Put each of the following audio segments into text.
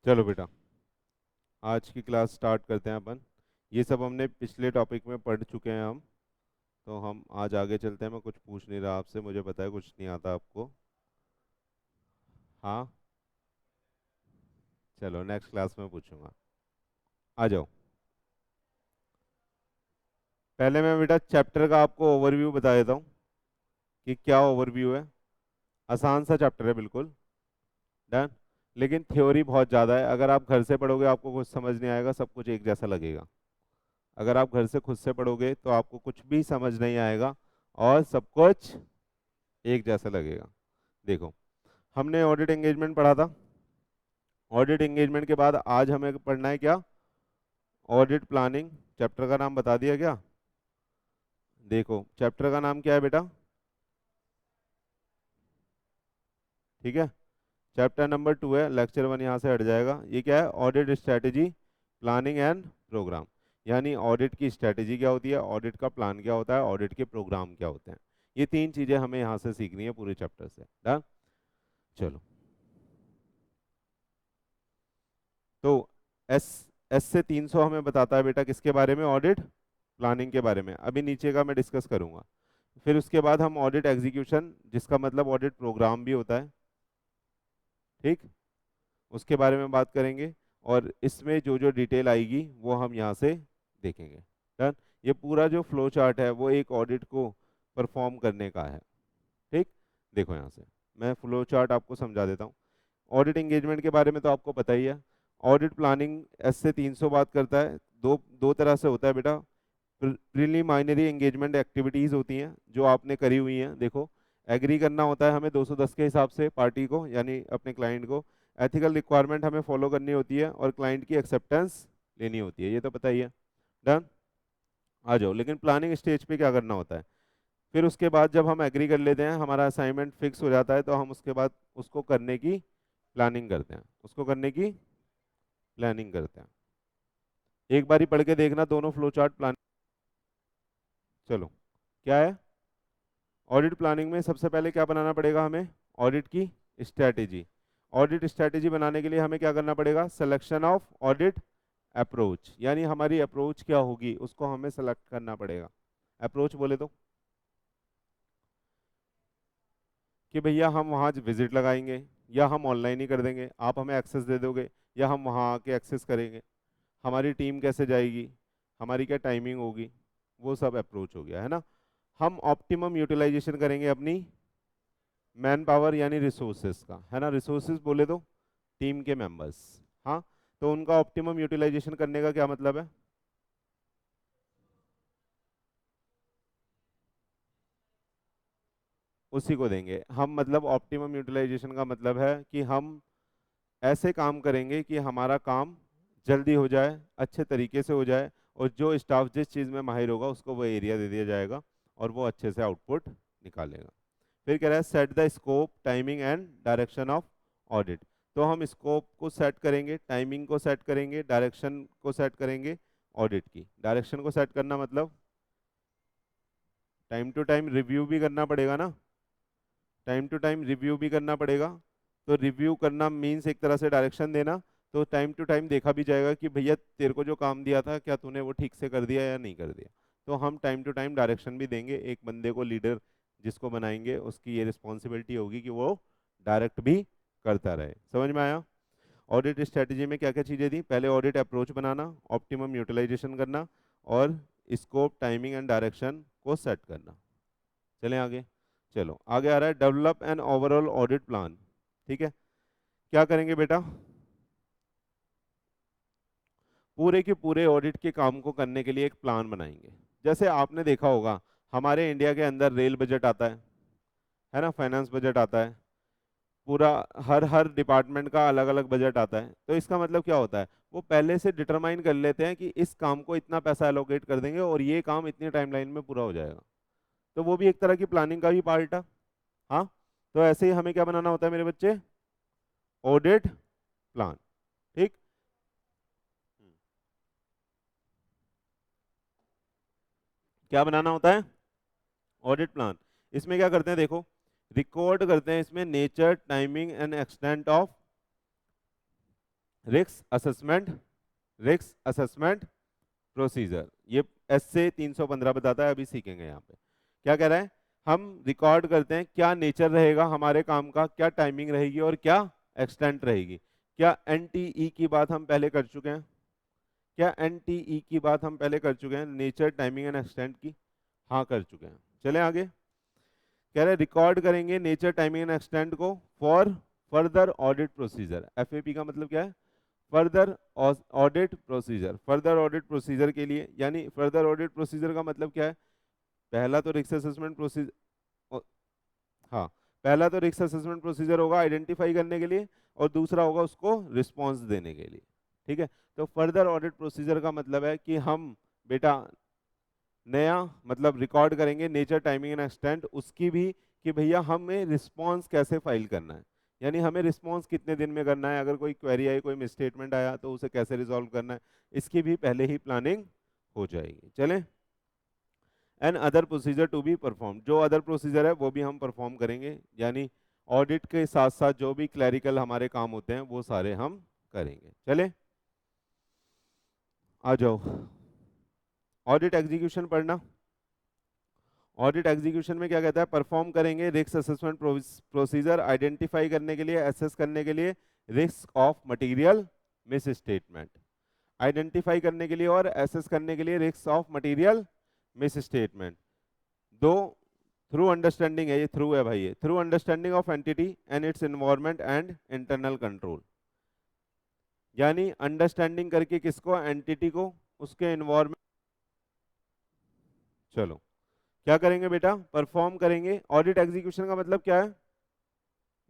चलो बेटा, आज की क्लास स्टार्ट करते हैं अपन। ये सब हमने पिछले टॉपिक में पढ़ चुके हैं हम। तो हम आज आगे चलते हैं। मैं कुछ पूछ नहीं रहा आपसे, मुझे पता है कुछ नहीं आता आपको। हाँ, चलो नेक्स्ट क्लास में पूछूंगा। आ जाओ। पहले मैं बेटा चैप्टर का आपको ओवरव्यू बता देता हूँ कि क्या ओवरव्यू है। आसान सा चैप्टर है बिल्कुल। डन। लेकिन थ्योरी बहुत ज़्यादा है। अगर आप घर से पढ़ोगे आपको कुछ समझ नहीं आएगा, सब कुछ एक जैसा लगेगा। अगर आप घर से खुद से पढ़ोगे तो आपको कुछ भी समझ नहीं आएगा और सब कुछ एक जैसा लगेगा। देखो, हमने ऑडिट एंगेजमेंट पढ़ा था। ऑडिट एंगेजमेंट के बाद आज हमें पढ़ना है क्या? Audit planning. चैप्टर का नाम बता दिया क्या? देखो, चैप्टर का नाम क्या है बेटा? ठीक है, चैप्टर नंबर 2 है। लेक्चर 1 यहाँ से हट जाएगा। ये क्या है? Audit strategy, planning and program. यानी ऑडिट की स्ट्रेटेजी क्या होती है, ऑडिट का प्लान क्या होता है, ऑडिट के प्रोग्राम क्या होते हैं। ये तीन चीजें हमें यहाँ से सीखनी है पूरे चैप्टर से। डन। चलो, तो एस एस से 300 हमें बताता है बेटा किसके बारे में? ऑडिट प्लानिंग के बारे में। अभी नीचे का मैं डिस्कस करूंगा। फिर उसके बाद हम ऑडिट एग्जीक्यूशन, जिसका मतलब ऑडिट प्रोग्राम भी होता है, ठीक, उसके बारे में बात करेंगे। और इसमें जो जो डिटेल आएगी वो हम यहाँ से देखेंगे। डन। ये पूरा जो फ्लो चार्ट है वो एक ऑडिट को परफॉर्म करने का है। ठीक। देखो यहाँ से मैं फ्लो चार्ट आपको समझा देता हूँ। ऑडिट एंगेजमेंट के बारे में तो आपको पता ही है। ऑडिट प्लानिंग एस से 300 बात करता है। दो दो तरह से होता है बेटा। प्रिलिमिनरी एंगेजमेंट एक्टिविटीज होती हैं जो आपने करी हुई हैं। देखो, एग्री करना होता है हमें 210 के हिसाब से पार्टी को, यानी अपने क्लाइंट को। एथिकल रिक्वायरमेंट हमें फॉलो करनी होती है और क्लाइंट की एक्सेप्टेंस लेनी होती है, ये तो पता ही है। डन। आ जाओ, लेकिन प्लानिंग स्टेज पे क्या करना होता है? फिर उसके बाद जब हम एग्री कर लेते हैं, हमारा असाइनमेंट फिक्स हो जाता है, तो हम उसके बाद उसको करने की प्लानिंग करते हैं। उसको करने की प्लानिंग करते हैं। एक बारी पढ़ के देखना दोनों फ्लो चार्ट प्लान। चलो, क्या है? ऑडिट प्लानिंग में सबसे पहले क्या बनाना पड़ेगा हमें? ऑडिट की स्ट्रैटेजी। ऑडिट स्ट्रैटेजी बनाने के लिए हमें क्या करना पड़ेगा? सिलेक्शन ऑफ ऑडिट अप्रोच, यानी हमारी अप्रोच क्या होगी उसको हमें सेलेक्ट करना पड़ेगा। अप्रोच बोले तो कि भैया हम वहाँ विजिट लगाएंगे, या हम ऑनलाइन ही कर देंगे, आप हमें एक्सेस दे दोगे, या हम वहाँ आके एक्सेस करेंगे, हमारी टीम कैसे जाएगी, हमारी क्या टाइमिंग होगी, वो सब अप्रोच हो गया है ना। हम ऑप्टिमम यूटिलाइजेशन करेंगे अपनी मैन पावर यानी रिसोर्सेज का, है ना। रिसोर्सेज बोले तो टीम के मेंबर्स। हाँ, तो उनका ऑप्टिमम यूटिलाइजेशन करने का क्या मतलब है? उसी को देंगे हम। मतलब ऑप्टिमम यूटिलाइजेशन का मतलब है कि हम ऐसे काम करेंगे कि हमारा काम जल्दी हो जाए, अच्छे तरीके से हो जाए, और जो स्टाफ जिस चीज़ में माहिर होगा उसको वो एरिया दे दिया जाएगा और वो अच्छे से आउटपुट निकालेगा। फिर कह रहा है set the scope, timing and direction of audit. तो हम स्कोप को सेट करेंगे, टाइमिंग को सेट करेंगे, डायरेक्शन को सेट करेंगे। ऑडिट की डायरेक्शन को सेट करना मतलब टाइम टू टाइम रिव्यू भी करना पड़ेगा ना। टाइम टू टाइम रिव्यू भी करना पड़ेगा। तो रिव्यू करना मीन्स एक तरह से डायरेक्शन देना। तो टाइम टू टाइम देखा भी जाएगा कि भैया तेरे को जो काम दिया था क्या तूने वो ठीक से कर दिया या नहीं कर दिया। तो हम टाइम टू टाइम डायरेक्शन भी देंगे। एक बंदे को लीडर जिसको बनाएंगे उसकी ये रिस्पॉन्सिबिलिटी होगी कि वो डायरेक्ट भी करता रहे। समझ में आया? ऑडिट स्ट्रेटजी में क्या क्या चीज़ें थी? पहले ऑडिट अप्रोच बनाना, ऑप्टिमम यूटिलाइजेशन करना, और स्कोप, टाइमिंग एंड डायरेक्शन को सेट करना। चलें आगे। चलो, आगे आ रहा है develop an overall audit plan. ठीक है, क्या करेंगे बेटा? पूरे के पूरे ऑडिट के काम को करने के लिए एक प्लान बनाएंगे। जैसे आपने देखा होगा हमारे इंडिया के अंदर रेल बजट आता है ना, फाइनेंस बजट आता है, पूरा हर हर डिपार्टमेंट का अलग अलग बजट आता है। तो इसका मतलब क्या होता है? वो पहले से डिटरमाइन कर लेते हैं कि इस काम को इतना पैसा एलोकेट कर देंगे और ये काम इतनी टाइमलाइन में पूरा हो जाएगा। तो वो भी एक तरह की प्लानिंग का ही पार्ट है। हाँ, तो ऐसे ही हमें क्या बनाना होता है मेरे बच्चे? Audit plan. ठीक। क्या बनाना होता है? Audit plan. इसमें क्या करते हैं देखो, रिकॉर्ड करते हैं इसमें nature, timing and extent of risk assessment, risk assessment procedure, ये एस से 315 बताता है, अभी सीखेंगे यहाँ पे क्या कह रहा है। हम रिकॉर्ड करते हैं क्या नेचर रहेगा हमारे काम का, क्या टाइमिंग रहेगी और क्या एक्सटेंट रहेगी। क्या एनटीई की बात हम पहले कर चुके हैं, क्या एनटीई की बात हम पहले कर चुके हैं, नेचर टाइमिंग एंड एक्सटेंट की, हाँ कर चुके हैं। चले आगे, कह रहे रिकॉर्ड करेंगे नेचर टाइमिंग एंड एक्सटेंट को for further audit procedure. FAP का मतलब क्या है, further audit procedure. Further audit procedure के लिए, यानी फर्दर ऑडिट प्रोसीजर का मतलब क्या है, पहला तो रिस्क असेसमेंट प्रोसीजर, हाँ पहला तो रिस्क असेसमेंट प्रोसीजर होगा आइडेंटिफाई करने के लिए, और दूसरा होगा उसको रिस्पॉन्स देने के लिए। ठीक है, तो फर्दर ऑडिट प्रोसीजर का मतलब है कि हम बेटा नया मतलब रिकॉर्ड करेंगे नेचर टाइमिंग एंड एक्सटेंट उसकी भी, कि भैया हमें रिस्पॉन्स कैसे फाइल करना है, यानी हमें रिस्पॉन्स कितने दिन में करना है, अगर कोई क्वेरी आई, कोई मिसस्टेटमेंट आया तो उसे कैसे रिजॉल्व करना है, इसकी भी पहले ही प्लानिंग हो जाएगी। चलें, and other procedure to be perform, जो अदर प्रोसीजर है वो भी हम परफॉर्म करेंगे, यानी ऑडिट के साथ साथ जो भी क्लैरिकल हमारे काम होते हैं वो सारे हम करेंगे। चले आ जाओ, ऑडिट एग्जीक्यूशन पढ़ना। ऑडिट एग्जीक्यूशन में क्या कहता है, परफॉर्म करेंगे रिस्क असेसमेंट प्रोसीजर आइडेंटिफाई करने के लिए, एसेस करने के लिए risk of material miss statement, identify करने के लिए और एसेस करने के लिए risk of material miss statement. दो, थ्रू अंडरस्टैंडिंग है, ये थ्रू है भाई, ये through understanding of entity and its environment and internal control, यानी अंडरस्टैंडिंग करके किसको, एंटिटी को, उसके एनवायरनमेंट। चलो क्या करेंगे बेटा, परफॉर्म करेंगे। ऑडिट एग्जीक्यूशन का मतलब क्या है,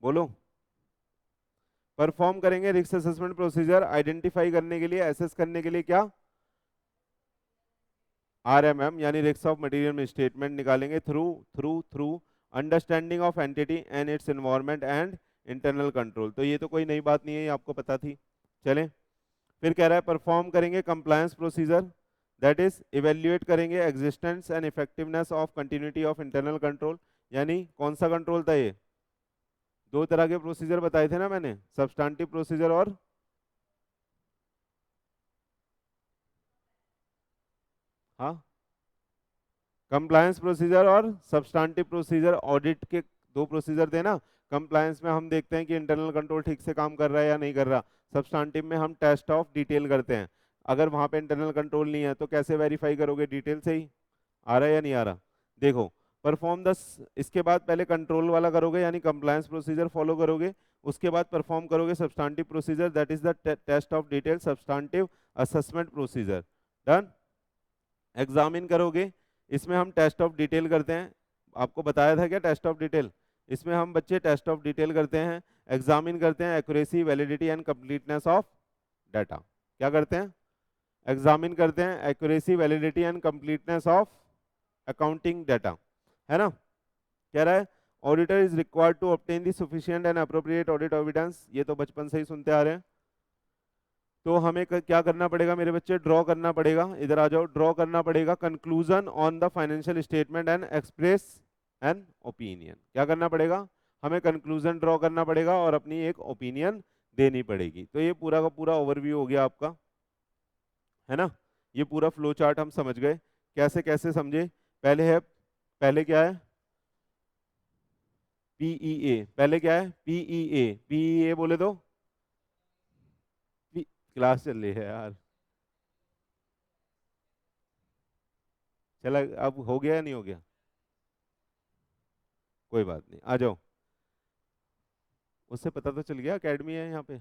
बोलो, परफॉर्म करेंगे रिस्क असेसमेंट प्रोसीजर आइडेंटिफाई करने के लिए, एसेस करने के लिए क्या, आरएमएम यानी रिस्क ऑफ मटेरियल में स्टेटमेंट निकालेंगे, through through through understanding of entity and its environment and internal control. तो ये तो कोई नई बात नहीं है, ये आपको पता थी। चलें, फिर कह रहा है परफॉर्म करेंगे compliance procedure, that is evaluate करेंगे existence and effectiveness of continuity of internal control, यानी कौन सा कंट्रोल था ये, दो तरह के प्रोसीजर बताए थे ना मैंने, सब्सटैंटिव प्रोसीजर और, हाँ कंप्लायंस प्रोसीजर और सब्सटैंटिव प्रोसीजर, ऑडिट के दो प्रोसीजर थे ना। कंप्लायंस में हम देखते हैं कि इंटरनल कंट्रोल ठीक से काम कर रहा है या नहीं कर रहा, सब्सटैंटिव में हम टेस्ट ऑफ डिटेल करते हैं, अगर वहां पे इंटरनल कंट्रोल नहीं है तो कैसे वेरीफाई करोगे, डिटेल से ही आ रहा है या नहीं आ रहा। देखो परफॉर्म द, इसके बाद पहले कंट्रोल वाला करोगे यानी कंप्लायंस प्रोसीजर फॉलो करोगे, उसके बाद परफॉर्म करोगे substantive procedure, that is the test of detail substantive assessment procedure. Done, examine करोगे, इसमें हम टेस्ट ऑफ डिटेल करते हैं, आपको बताया था क्या टेस्ट ऑफ डिटेल, इसमें हम बच्चे टेस्ट ऑफ डिटेल करते हैं, एग्जामिन करते हैं accuracy validity and completeness of data. क्या करते हैं, एग्जामिन करते हैं accuracy validity and completeness of accounting data, है ना। कह रहा है auditor is required to obtain the sufficient and appropriate audit evidence, ये तो बचपन से ही सुनते आ रहे हैं। तो हमें क्या करना पड़ेगा मेरे बच्चे, ड्रॉ करना पड़ेगा, इधर आ जाओ, ड्रॉ करना पड़ेगा conclusion on the financial statement and express an opinion. क्या करना पड़ेगा, हमें कंक्लूजन ड्रॉ करना पड़ेगा और अपनी एक ओपिनियन देनी पड़ेगी। तो ये पूरा का पूरा ओवरव्यू हो गया आपका, है ना। ये पूरा फ्लो चार्ट हम समझ गए, कैसे कैसे समझे। पहले है, पहले क्या है, पीईए, पहले क्या है, पीईए, पीईए बोले तो, क्लास चल रही है यार, चला अब हो गया या नहीं हो गया, कोई बात नहीं, आ जाओ। उससे पता तो चल गया एकेडमी है यहाँ पे,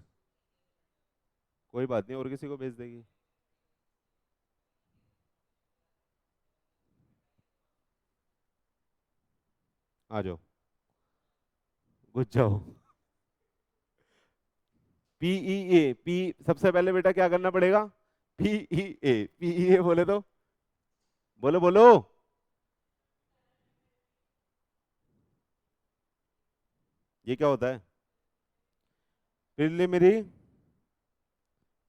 कोई बात नहीं और किसी को भेज देगी। आ जाओ, घुस जाओ। पीईए, पी सबसे पहले बेटा क्या करना पड़ेगा, पीईए, पीईए बोले तो, बोलो बोलो, ये क्या होता है, प्रिलिमिनरी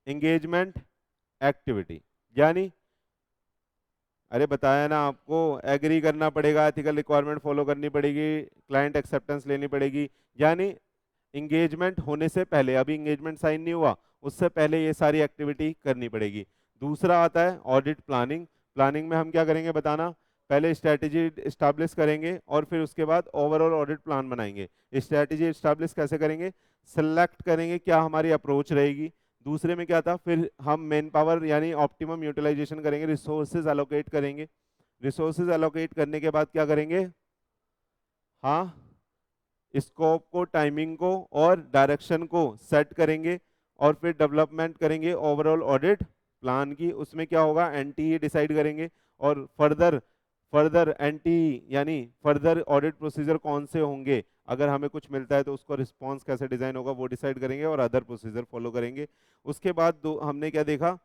एंगेजमेंट एक्टिविटी, यानी अरे बताया ना आपको, एग्री करना पड़ेगा, एथिकल रिक्वायरमेंट फॉलो करनी पड़ेगी, क्लाइंट एक्सेप्टेंस लेनी पड़ेगी, यानी इंगेजमेंट होने से पहले, अभी इंगेजमेंट साइन नहीं हुआ, उससे पहले ये सारी एक्टिविटी करनी पड़ेगी। दूसरा आता है ऑडिट प्लानिंग। प्लानिंग में हम क्या करेंगे बताना, पहले स्ट्रैटेजी इस्टेब्लिश करेंगे और फिर उसके बाद ओवरऑल ऑडिट प्लान बनाएंगे। स्ट्रैटेजी इस्टेब्लिश कैसे करेंगे, सेलेक्ट करेंगे क्या हमारी अप्रोच रहेगी। दूसरे में क्या था, फिर हम मैन पावर यानी ऑप्टिमम यूटिलाइजेशन करेंगे, रिसोर्सेज एलोकेट करेंगे। रिसोर्सेज एलोकेट करने के बाद क्या करेंगे, हाँ स्कोप को, टाइमिंग को और डायरेक्शन को सेट करेंगे और फिर डेवलपमेंट करेंगे ओवरऑल ऑडिट प्लान की। उसमें क्या होगा, एनटीई डिसाइड करेंगे और फर्दर एनटीई यानी फर्दर ऑडिट प्रोसीजर कौन से होंगे, अगर हमें कुछ मिलता है तो उसको रिस्पॉन्स कैसे डिजाइन होगा वो डिसाइड करेंगे और अदर प्रोसीजर फॉलो करेंगे। उसके बाद हमने क्या देखा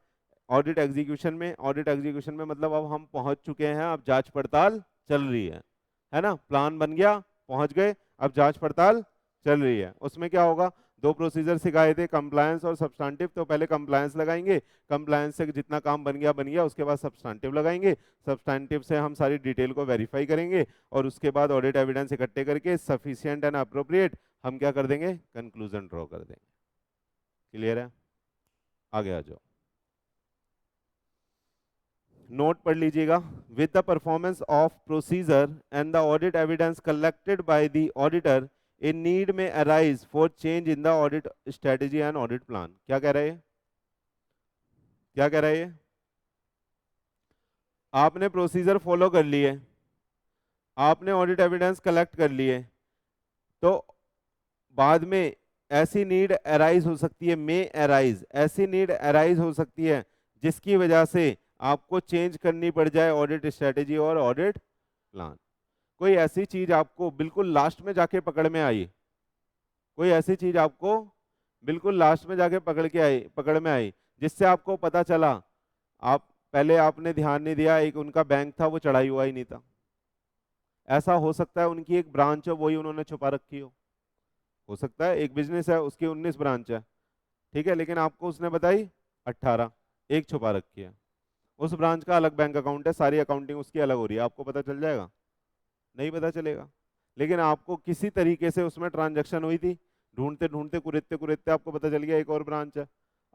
ऑडिट एग्जीक्यूशन में। ऑडिट एग्जीक्यूशन में मतलब अब हम पहुंच चुके हैं, अब जांच पड़ताल चल रही है ना। प्लान बन गया, पहुंच गए, अब जांच पड़ताल चल रही है। उसमें क्या होगा, दो प्रोसीजर सिखाए थे, कंप्लायंस और सब्सटेंटिव। तो पहले कंप्लायंस लगाएंगे, कंप्लायंस से जितना काम बन गया, उसके बाद सब्सटेंटिव लगाएंगे। सब्सटेंटिव से हम सारी डिटेल को वेरीफाई करेंगे और उसके बाद ऑडिट एविडेंस इकट्ठे करके सफिशिएंट एंड अप्रोप्रिएट हम क्या कर देंगे, कंक्लूजन ड्रॉ कर देंगे। क्लियर है, आगे आ जाओ। नोट पढ़ लीजिएगा, with the performance of procedure and the audit evidence collected by the auditor a need में arise for change in the audit strategy and audit plan. क्या कह रहे हैं, क्या कह रहे हैं, आपने प्रोसीजर फॉलो कर लिए, आपने ऑडिट एविडेंस कलेक्ट कर लिए, तो बाद में ऐसी नीड अराइज हो सकती है, मे अराइज, ऐसी नीड अराइज हो सकती है जिसकी वजह से आपको चेंज करनी पड़ जाए ऑडिट स्ट्रेटेजी और ऑडिट प्लान। कोई ऐसी चीज आपको बिल्कुल लास्ट में जाके पकड़ में आई, कोई ऐसी चीज आपको बिल्कुल लास्ट में जाके पकड़ में आई जिससे आपको पता चला, आप पहले आपने ध्यान नहीं दिया, एक उनका बैंक था वो चढ़ाई हुआ ही नहीं था। ऐसा हो सकता है उनकी एक ब्रांच हो वही उन्होंने छुपा रखी हो सकता है एक बिजनेस है उसकी 19 ब्रांच है, ठीक है, लेकिन आपको उसने बताई 18, एक छुपा रखी है। उस ब्रांच का अलग बैंक अकाउंट है, सारी अकाउंटिंग उसकी अलग हो रही है, आपको पता चल जाएगा, नहीं पता चलेगा। लेकिन आपको किसी तरीके से उसमें ट्रांजैक्शन हुई थी, ढूंढते ढूंढते कुरेदते कुरेदते आपको पता चल गया एक और ब्रांच है।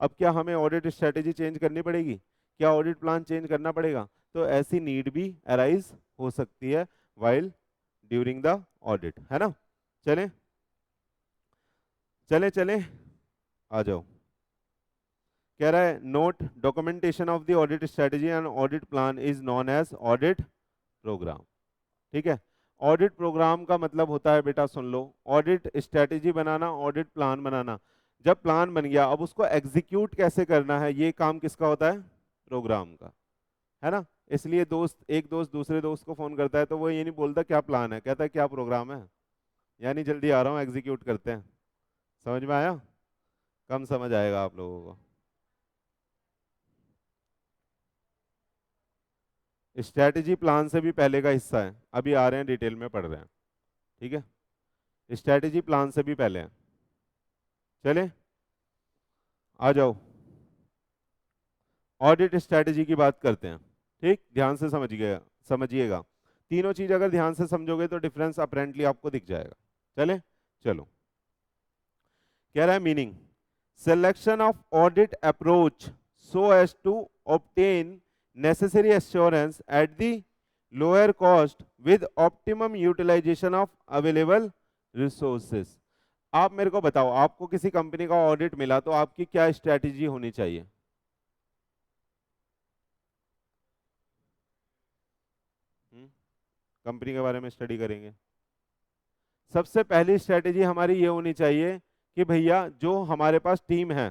अब क्या हमें ऑडिट स्ट्रेटेजी चेंज करनी पड़ेगी, क्या ऑडिट प्लान चेंज करना पड़ेगा, तो ऐसी नीड भी अराइज हो सकती है वाइल ड्यूरिंग द ऑडिट, है ना। चलें चलें चलें, आ जाओ। कह रहा है note documentation of the audit strategy and audit plan is known as audit program. ठीक है, ऑडिट प्रोग्राम का मतलब होता है बेटा सुन लो, ऑडिट स्ट्रेटेजी बनाना, ऑडिट प्लान बनाना। जब प्लान बन गया अब उसको एग्जीक्यूट कैसे करना है, ये काम किसका होता है, प्रोग्राम का, है ना। इसलिए एक दोस्त दूसरे दोस्त को फोन करता है तो वो ये नहीं बोलता क्या प्लान है, कहता है क्या प्रोग्राम है, यानी जल्दी आ रहा हूँ एग्जीक्यूट करते हैं। समझ में आया, कम समझ आएगा आप लोगों को। स्ट्रैटेजी प्लान से भी पहले का हिस्सा है, अभी आ रहे हैं डिटेल में पढ़ रहे हैं, ठीक है। स्ट्रैटेजी प्लान से भी पहले है, चले आ जाओ ऑडिट स्ट्रैटेजी की बात करते हैं। ठीक, ध्यान से समझिएगा, तीनों चीज अगर ध्यान से समझोगे तो डिफरेंस अपेरेंटली आपको दिख जाएगा। चले चलो, कह रहा है meaning, selection of audit approach so as to obtain necessary assurance at the lower cost with optimum utilization of available resources। आप मेरे को बताओ, आपको किसी कंपनी का ऑडिट मिला तो आपकी क्या स्ट्रैटेजी होनी चाहिए, कंपनी के बारे में स्टडी करेंगे, सबसे पहली स्ट्रैटेजी हमारी ये होनी चाहिए कि भैया जो हमारे पास टीम है,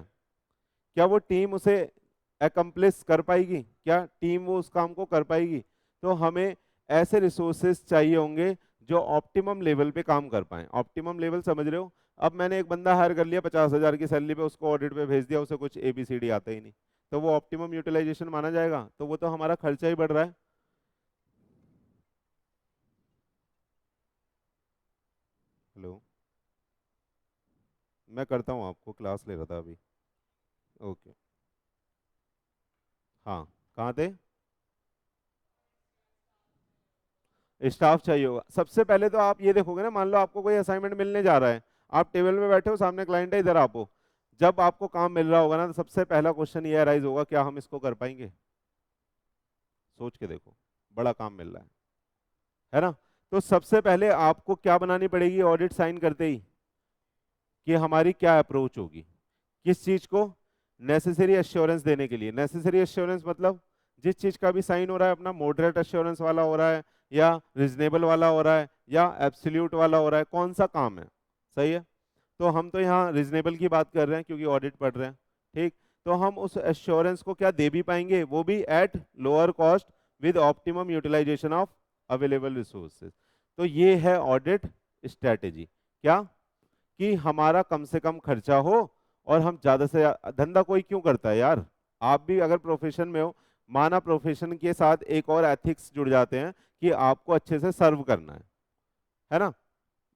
क्या वो टीम उसे एकम्प्लिश कर पाएगी, क्या टीम वो उस काम को कर पाएगी। तो हमें ऐसे रिसोर्सेज चाहिए होंगे जो ऑप्टिमम लेवल पे काम कर पाए। ऑप्टिमम लेवल समझ रहे हो, अब मैंने एक बंदा हायर कर लिया 50,000 की सैलरी पे, उसको ऑडिट पे भेज दिया, उसे कुछ ABCD आता ही नहीं, तो वो ऑप्टिमम यूटिलाइजेशन माना जाएगा, तो वो तो हमारा खर्चा ही बढ़ रहा है। हेलो, मैं करता हूँ, आपको क्लास ले रहा था अभी। ओके, हाँ कहाँ थे, स्टाफ चाहिए होगा। सबसे पहले तो आप ये देखोगे ना, मान लो आपको कोई असाइनमेंट मिलने जा रहा है, आप टेबल में बैठे हो, सामने क्लाइंट है, इधर आपो, जब आपको काम मिल रहा होगा ना, तो सबसे पहला क्वेश्चन ये अराइज होगा, क्या हम इसको कर पाएंगे? सोच के देखो, बड़ा काम मिल रहा है ना? तो सबसे पहले आपको क्या बनानी पड़ेगी ऑडिट साइन करते ही, कि हमारी क्या अप्रोच होगी, किस चीज को? नेसेसरी एश्योरेंस देने के लिए। नेसेसरी एश्योरेंस मतलब जिस चीज का भी साइन हो रहा है अपना, मॉडरेट एश्योरेंस वाला हो रहा है, या रीजनेबल वाला हो रहा है, या एब्सोल्यूट वाला हो रहा है, कौन सा काम है? सही है। तो हम तो यहाँ रीजनेबल की बात कर रहे हैं क्योंकि ऑडिट पढ़ रहे हैं, ठीक। तो हम उस एश्योरेंस को क्या दे भी पाएंगे, वो भी at lower cost with optimum utilization of available resources. तो ये है ऑडिट स्ट्रेटेजी। क्या? कि हमारा कम से कम खर्चा हो और हम ज्यादा से धंधा कोई क्यों करता है यार? आप भी अगर प्रोफेशन में हो, माना प्रोफेशन के साथ एक और एथिक्स जुड़ जाते हैं कि आपको अच्छे से सर्व करना है ना?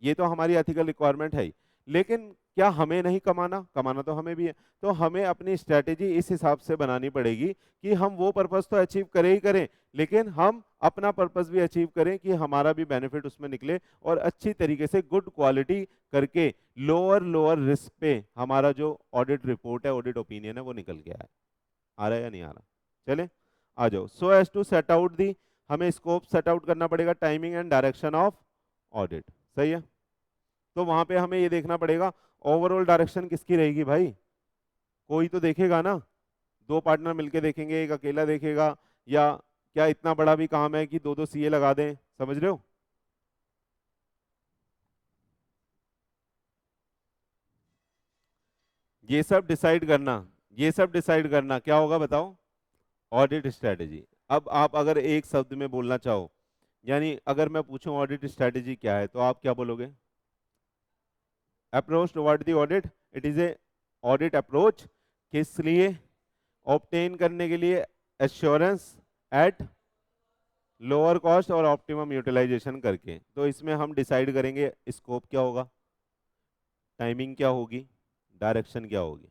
ये तो हमारी एथिकल रिक्वायरमेंट है ही। लेकिन क्या हमें नहीं कमाना? कमाना तो हमें भी है। तो हमें अपनी स्ट्रेटेजी इस हिसाब से बनानी पड़ेगी कि हम वो पर्पस तो अचीव करें ही करें, लेकिन हम अपना पर्पस भी अचीव करें कि हमारा भी बेनिफिट उसमें निकले, और अच्छी तरीके से गुड क्वालिटी करके लोअर लोअर रिस्क पे हमारा जो ऑडिट रिपोर्ट है, ऑडिट ओपिनियन है, वो निकल गया है। आ रहा है या नहीं आ रहा? चले आ जाओ। So as to set out the, हमें स्कोप सेट आउट करना पड़ेगा, timing and direction of audit. सही है। तो वहां पे हमें ये देखना पड़ेगा ओवरऑल डायरेक्शन किसकी रहेगी भाई? कोई तो देखेगा ना, दो पार्टनर मिलके देखेंगे, एक अकेला देखेगा, या क्या इतना बड़ा भी काम है कि दो दो सीए लगा दें? समझ रहे हो? ये सब डिसाइड करना, ये सब डिसाइड करना क्या होगा बताओ? Audit strategy. अब आप अगर एक शब्द में बोलना चाहो, यानी अगर मैं पूछूं ऑडिट स्ट्रेटेजी क्या है, तो आप क्या बोलोगे? Approach toward the audit, it is a audit approach किस लिए? ऑब्टेन करने के लिए एश्योरेंस एट लोअर कॉस्ट और ऑप्टिमम यूटिलाइजेशन करके। तो इसमें हम डिसाइड करेंगे स्कोप क्या होगा, टाइमिंग क्या होगी, डायरेक्शन क्या होगी।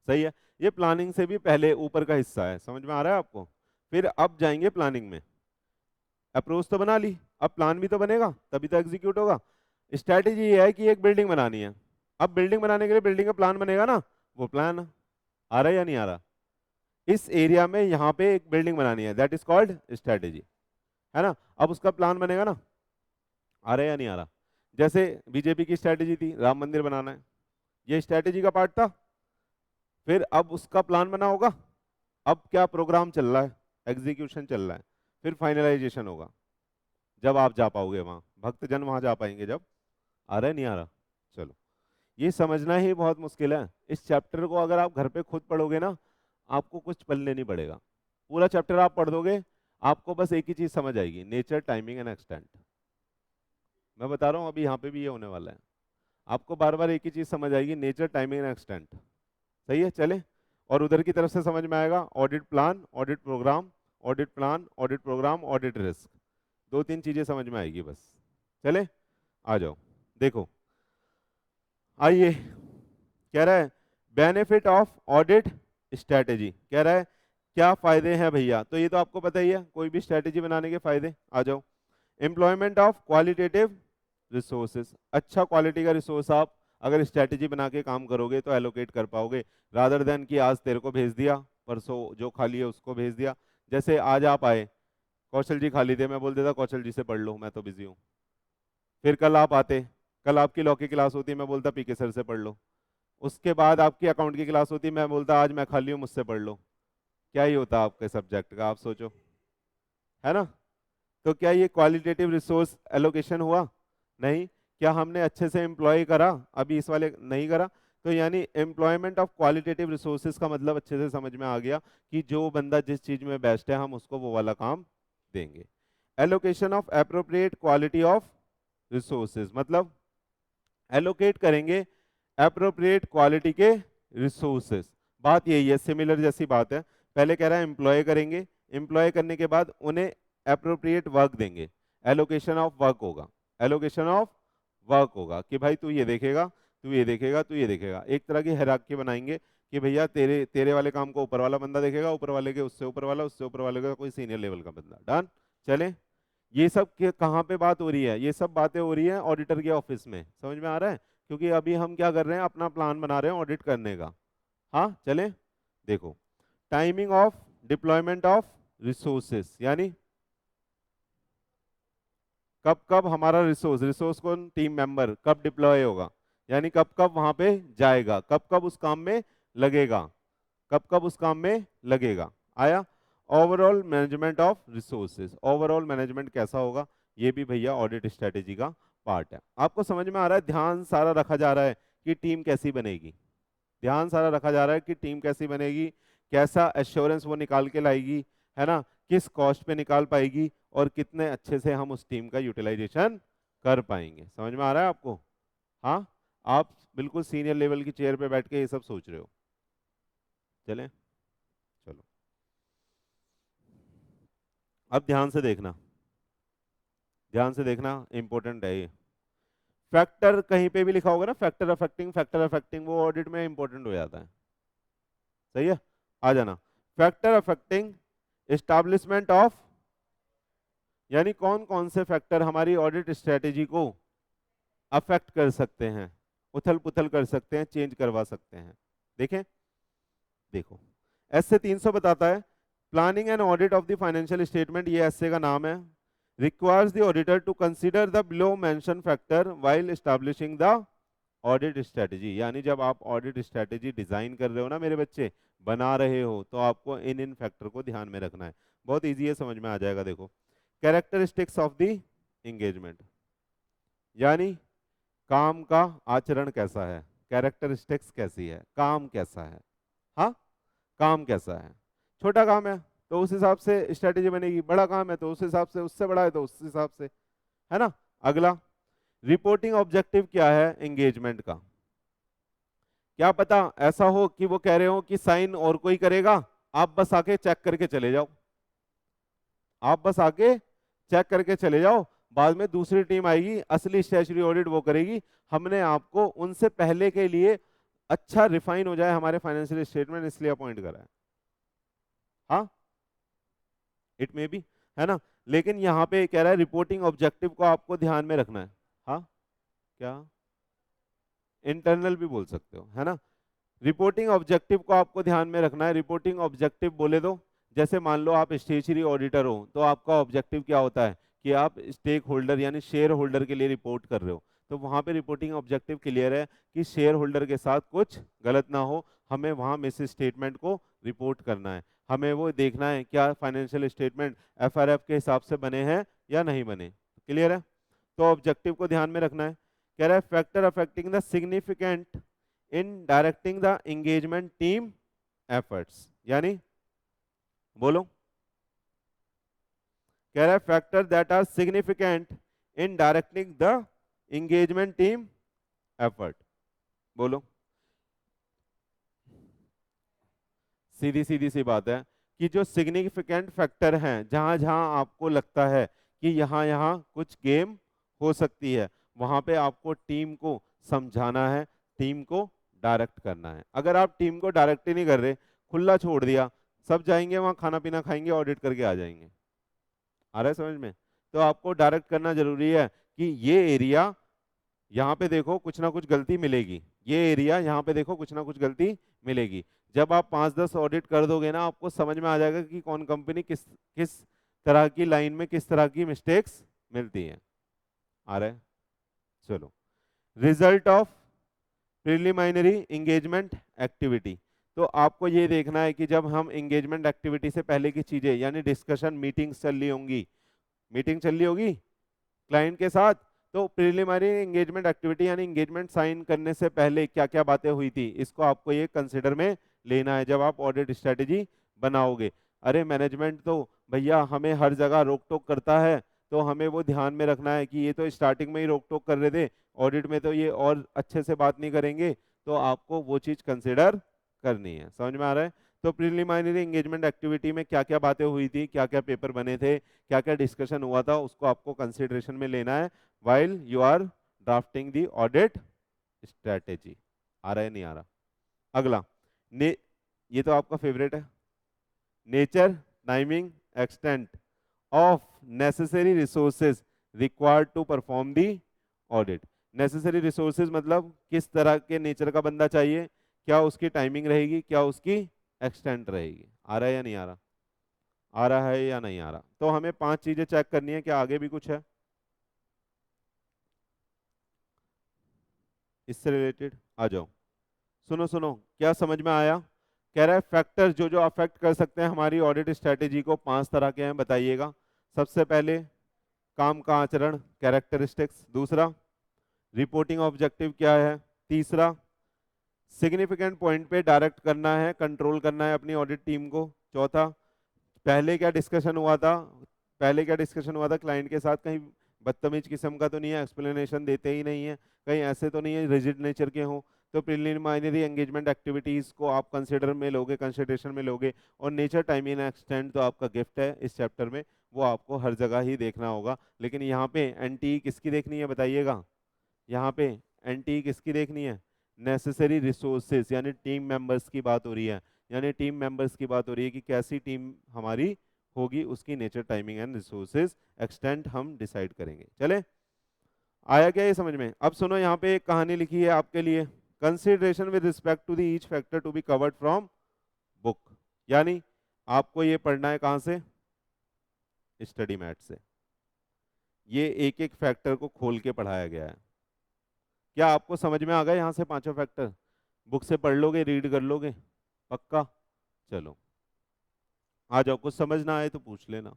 सही है। ये प्लानिंग से भी पहले ऊपर का हिस्सा है, समझ में आ रहा है आपको? फिर अब जाएंगे प्लानिंग में। अप्रोच तो बना ली, अब प्लान भी तो बनेगा, तभी तो एग्जीक्यूट होगा। स्ट्रैटेजी ये है कि एक बिल्डिंग बनानी है। अब बिल्डिंग बनाने के लिए बिल्डिंग का प्लान बनेगा ना, वो प्लान आ रहा है या नहीं आ रहा? इस एरिया में यहाँ पे एक बिल्डिंग बनानी है, दैट इज कॉल्ड स्ट्रैटेजी, है ना? अब उसका प्लान बनेगा ना, आ रहा है या नहीं आ रहा? जैसे बीजेपी की स्ट्रैटेजी थी, राम मंदिर बनाना है, ये स्ट्रैटेजी का पार्ट था। फिर अब उसका प्लान बना होगा, अब क्या प्रोग्राम चल रहा है, एग्जीक्यूशन चल रहा है, फिर फाइनलाइजेशन होगा, जब आप जा पाओगे वहां, भक्तजन वहां जा पाएंगे जब। आ रहा है नहीं आ रहा? चलो, ये समझना ही बहुत मुश्किल है। इस चैप्टर को अगर आप घर पे खुद पढ़ोगे ना, आपको कुछ पढ़ने नहीं पड़ेगा, पूरा चैप्टर आप पढ़ दोगे, आपको बस एक ही चीज समझ आएगी, नेचर, टाइमिंग एंड एक्सटेंट। मैं बता रहा हूँ अभी यहाँ पे भी ये होने वाला है, आपको बार बार एक ही चीज समझ आएगी, नेचर, टाइमिंग एंड एक्सटेंट। सही है, चले। और उधर की तरफ से समझ में आएगा audit plan, audit program, audit plan, audit program, audit risk. दो तीन चीजें समझ में आएगी बस। चले आ जाओ, देखो आइए। कह रहा है बेनिफिट ऑफ ऑडिट स्ट्रेटेजी, कह रहा है क्या फायदे हैं भैया? तो ये तो आपको पता ही है, कोई भी स्ट्रेटेजी बनाने के फायदे। आ जाओ। एम्प्लॉयमेंट ऑफ क्वालिटेटिव रिसोर्सेज, अच्छा क्वालिटी का रिसोर्स आप अगर स्ट्रेटेजी बना के काम करोगे तो एलोकेट कर पाओगे, रादर देन कि आज तेरे को भेज दिया, परसों जो खाली है उसको भेज दिया। जैसे आज आप आए, कौशल जी खाली थे, मैं बोल देता कौशल जी से पढ़ लो, मैं तो बिजी हूँ। फिर कल आप आते, कल आपकी लॉ की क्लास होती, मैं बोलता पीके सर से पढ़ लो। उसके बाद आपकी अकाउंट की क्लास होती, मैं बोलता आज मैं खाली हूँ, मुझसे पढ़ लो। क्या ही होता आपके सब्जेक्ट का, आप सोचो, है ना? तो क्या ये क्वालिटेटिव रिसोर्स एलोकेशन हुआ? नहीं। क्या हमने अच्छे से एम्प्लॉय करा? अभी इस वाले नहीं करा। तो यानी एम्प्लॉयमेंट ऑफ क्वालिटेटिव रिसोर्सेज का मतलब अच्छे से समझ में आ गया कि जो बंदा जिस चीज में बेस्ट है हम उसको वो वाला काम देंगे। Allocation of appropriate quality of resources मतलब एलोकेट करेंगे एप्रोप्रिएट क्वालिटी के रिसोर्सेज। बात यही है, सिमिलर जैसी बात है। पहले कह रहा है एम्प्लॉय करेंगे, एम्प्लॉय करने के बाद उन्हें एप्रोप्रिएट वर्क देंगे, एलोकेशन ऑफ वर्क होगा, एलोकेशन ऑफ वर्क होगा कि भाई तू ये देखेगा, तू ये देखेगा, तू ये देखेगा। एक तरह की हायरार्की बनाएंगे कि भैया तेरे तेरे वाले काम को ऊपर वाला बंदा देखेगा, ऊपर वाले के उससे ऊपर वाला, उससे ऊपर वाले का कोई सीनियर लेवल का बंदा। डन। चले। ये सब कहाँ पे बात हो रही है? ये सब बातें हो रही है ऑडिटर के ऑफिस में, समझ में आ रहा है? क्योंकि अभी हम क्या कर रहे हैं, अपना प्लान बना रहे हैं ऑडिट करने का। हाँ चलें, देखो timing of deployment of resources, यानी कब कब हमारा रिसोर्स कौन, टीम मेंबर कब डिप्लॉय होगा, यानी कब कब वहां पे जाएगा, कब कब उस काम में लगेगा, कब कब उस काम में लगेगा। आया overall management of resources, overall management कैसा होगा, ये भी भैया ऑडिट स्ट्रेटेजी का पार्ट है। आपको समझ में आ रहा है, ध्यान सारा रखा जा रहा है कि टीम कैसी बनेगी, ध्यान सारा रखा जा रहा है कि टीम कैसी बनेगी, कैसा एश्योरेंस वो निकाल के लाएगी, है ना, किस कॉस्ट पे निकाल पाएगी, और कितने अच्छे से हम उस टीम का यूटिलाइजेशन कर पाएंगे। समझ में आ रहा है आपको? हाँ, आप बिल्कुल सीनियर लेवल की चेयर पे बैठ के ये सब सोच रहे हो। चलें, चलो अब ध्यान से देखना, ध्यान से देखना, इंपॉर्टेंट है ये। फैक्टर कहीं पे भी लिखा होगा ना, फैक्टर अफेक्टिंग, वो ऑडिट में इंपॉर्टेंट हो जाता है। सही है, आ जाना। फैक्टर अफेक्टिंग एस्टैब्लिशमेंट ऑफ, यानी कौन कौन से फैक्टर हमारी ऑडिट स्ट्रेटेजी को अफेक्ट कर सकते हैं, उथल पुथल कर सकते हैं, चेंज करवा सकते हैं। देखें, देखो एसए 300 बताता है planning and audit of the financial statement, ये एसए का नाम है, requires the auditor to consider the below mention factor while establishing the audit strategy. यानी जब आप ऑडिट स्ट्रेटेजी डिजाइन कर रहे हो ना मेरे बच्चे, बना रहे हो, तो आपको इन इन फैक्टर को ध्यान में रखना है। बहुत इजी है, समझ में आ जाएगा। देखो कैरेक्टरिस्टिक्स ऑफ द एंगेजमेंट, यानी काम का आचरण कैसा है, कैरेक्टरिस्टिक्स कैसी है, काम कैसा है। हाँ, काम कैसा है, छोटा काम है तो उस हिसाब से स्ट्रेटेजी बनेगी, बड़ा काम है तो उस हिसाब से, उससे बड़ा है तो उस हिसाब से, है ना। अगला, रिपोर्टिंग ऑब्जेक्टिव क्या है एंगेजमेंट का। क्या पता ऐसा हो कि वो कह रहे हो कि साइन और कोई करेगा, आप बस आके चेक करके चले जाओ, आप बस आके चेक करके चले जाओ, बाद में दूसरी टीम आएगी, असली स्टैट्यूटरी ऑडिट वो करेगी। हमने आपको उनसे पहले के लिए अच्छा रिफाइन हो जाए हमारे फाइनेंशियल स्टेटमेंट, इसलिए अपॉइंट करा है। हाँ, इट मे बी, है ना। लेकिन यहाँ पे कह रहा है रिपोर्टिंग ऑब्जेक्टिव को आपको ध्यान में रखना है। हाँ, क्या, इंटरनल भी बोल सकते हो, है ना। रिपोर्टिंग ऑब्जेक्टिव को आपको ध्यान में रखना है। रिपोर्टिंग ऑब्जेक्टिव बोले तो, जैसे मान लो आप स्टेचुरी ऑडिटर हो, तो आपका ऑब्जेक्टिव क्या होता है कि आप स्टेक होल्डर यानी शेयर होल्डर के लिए रिपोर्ट कर रहे हो, तो वहां पे रिपोर्टिंग ऑब्जेक्टिव क्लियर है कि शेयर होल्डर के साथ कुछ गलत ना हो, हमें वहां मिस स्टेटमेंट को रिपोर्ट करना है, हमें वो देखना है क्या फाइनेंशियल स्टेटमेंट एफआरएफ के हिसाब से बने हैं या नहीं बने। क्लियर है, तो ऑब्जेक्टिव को ध्यान में रखना है। कह रहा है factor affecting the significant in directing the engagement team efforts, यानी बोलो, कह रहा है factor that are significant in directing the engagement team effort. बोलो, सीधी सीधी सी बात है कि जो सिग्निफिकेंट फैक्टर हैं, जहां जहां आपको लगता है कि यहाँ यहाँ कुछ गेम हो सकती है, वहां पे आपको टीम को समझाना है, टीम को डायरेक्ट करना है। अगर आप टीम को डायरेक्ट ही नहीं कर रहे, खुला छोड़ दिया, सब जाएंगे वहां खाना पीना खाएंगे, ऑडिट करके आ जाएंगे। आ रहा है समझ में? तो आपको डायरेक्ट करना जरूरी है कि ये एरिया यहाँ पे देखो कुछ ना कुछ गलती मिलेगी, ये एरिया यहाँ पे देखो कुछ ना कुछ गलती मिलेगी। जब आप 5-10 ऑडिट कर दोगे ना, आपको समझ में आ जाएगा कि कौन कंपनी किस किस तरह की लाइन में किस तरह की मिस्टेक्स मिलती हैं। आ रहा है, चलो। Result of preliminary engagement activity, तो आपको ये देखना है कि जब हम एंगेजमेंट एक्टिविटी से पहले की चीजें यानी डिस्कशन, मीटिंग्स चल रही होंगी, मीटिंग चल रही होगी क्लाइंट के साथ, तो प्रिलिमिनरी एंगेजमेंट एक्टिविटी यानी एंगेजमेंट साइन करने से पहले क्या क्या बातें हुई थी, इसको आपको ये कंसिडर में लेना है जब आप ऑडिट स्ट्रेटेजी बनाओगे। अरे मैनेजमेंट तो भैया हमें हर जगह रोक टोक करता है, तो हमें वो ध्यान में रखना है कि ये तो स्टार्टिंग में ही रोक टोक कर रहे थे, ऑडिट में तो ये और अच्छे से बात नहीं करेंगे, तो आपको वो चीज कंसिडर करनी है। समझ में आ रहा है? तो प्रिलिमिनरी एंगेजमेंट एक्टिविटी में क्या क्या बातें हुई थी, क्या क्या पेपर बने थे, क्या क्या डिस्कशन हुआ था, उसको आपको कंसिडरेशन में लेना है while you are drafting the audit strategy। आ रहा है नहीं आ रहा? अगला, ये तो आपका फेवरेट है, nature, timing, extent of necessary resources required to perform the audit. Necessary resources मतलब किस तरह के नेचर का बंदा चाहिए, क्या उसकी टाइमिंग रहेगी, क्या उसकी एक्सटेंट रहेगी। आ रहा है या नहीं आ रहा, आ रहा है या नहीं आ रहा। तो हमें 5 चीजें चेक करनी है, क्या आगे भी कुछ है इससे रिलेटेड। आ जाओ, सुनो सुनो, क्या समझ में आया। कह रहा है फैक्टर जो जो अफेक्ट कर सकते हैं हमारी ऑडिट स्ट्रेटेजी को, 5 तरह के हैं, बताइएगा। सबसे पहले काम का आचरण, कैरेक्टरिस्टिक्स। दूसरा, रिपोर्टिंग ऑब्जेक्टिव क्या है। तीसरा, सिग्निफिकेंट पॉइंट पे डायरेक्ट करना है, कंट्रोल करना है अपनी ऑडिट टीम को। चौथा, पहले क्या डिस्कशन हुआ था, पहले क्या डिस्कशन हुआ था क्लाइंट के साथ, कहीं बदतमीज किस्म का तो नहीं है, एक्सप्लेनेशन देते ही नहीं है, कहीं ऐसे तो नहीं है रिजिड नेचर के हों। तो प्रिलिमिनरी एंगेजमेंट एक्टिविटीज को आप कंसिडर में लोगे, कंसिडरेशन में लोगे। और नेचर टाइम इन एक्सटेंड तो आपका गिफ्ट है इस चैप्टर में, वो आपको हर जगह ही देखना होगा। लेकिन यहाँ पे एनटी किसकी देखनी है बताइएगा, यहाँ पे एनटी किसकी देखनी है, नेसेसरी रिसोर्सेज यानी टीम मेंबर्स की बात हो रही है। यानी टीम मेंबर्स की बात हो रही है कि कैसी टीम हमारी होगी, उसकी nature timing and resources extent हम डिसाइड करेंगे। चले, आया क्या ये समझ में। अब सुनो, यहाँ पे एक कहानी लिखी है आपके लिए, consideration with respect to the each factor to be covered from book. यानी आपको ये पढ़ना है कहाँ से, स्टडी मैट से। ये एक एक फैक्टर को खोल के पढ़ाया गया है। क्या आपको समझ में आ गया यहाँ से पांचों फैक्टर, बुक से पढ़ लोगे, रीड कर लोगे पक्का। चलो आ जाओ, कुछ समझ ना आए तो पूछ लेना।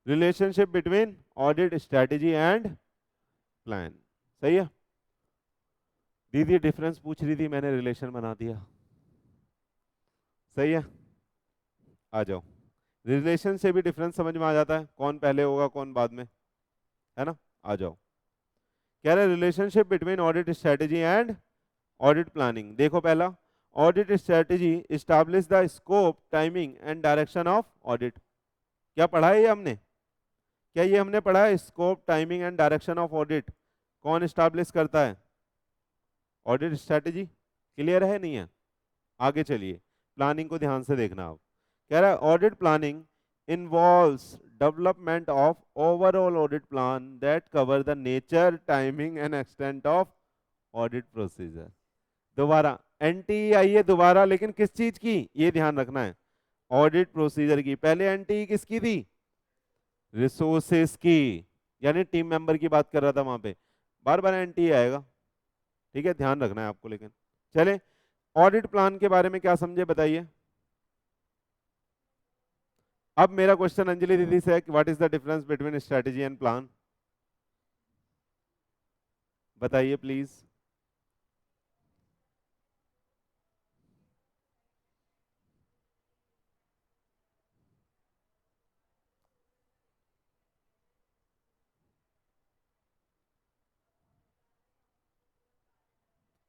Relationship between audit strategy and plan, सही है। दीदी डिफरेंस पूछ रही थी, मैंने रिलेशन बना दिया, सही है। आ जाओ, रिलेशन से भी डिफरेंस समझ में आ जाता है, कौन पहले होगा कौन बाद में, है ना। आ जाओ, कह रहे relationship between audit strategy and audit planning. देखो पहला, audit strategy establish the scope, timing and direction of audit. क्या पढ़ा है ये हमने, क्या ये हमने पढ़ा है, scope, timing and direction of audit कौन इस्टेब्लिश करता है, ऑडिट स्ट्रेटेजी। क्लियर है नहीं है, आगे चलिए, प्लानिंग को ध्यान से देखना। आप कह रहा है audit planning involves development of overall audit plan that cover the nature, timing and extent of audit procedure। दोबारा एनटी आई है दोबारा, लेकिन किस चीज की, ये ध्यान रखना है, ऑडिट प्रोसीजर की। पहले एनटी किसकी थी, रिसोर्सेस की, यानी टीम मेंबर की बात कर रहा था वहां पे, बार बार एनटी आएगा, ठीक है, ध्यान रखना है आपको। लेकिन चले, ऑडिट प्लान के बारे में क्या समझे बताइए। अब मेरा क्वेश्चन अंजलि दीदी से है कि what is the difference between strategy and plan, बताइए प्लीज।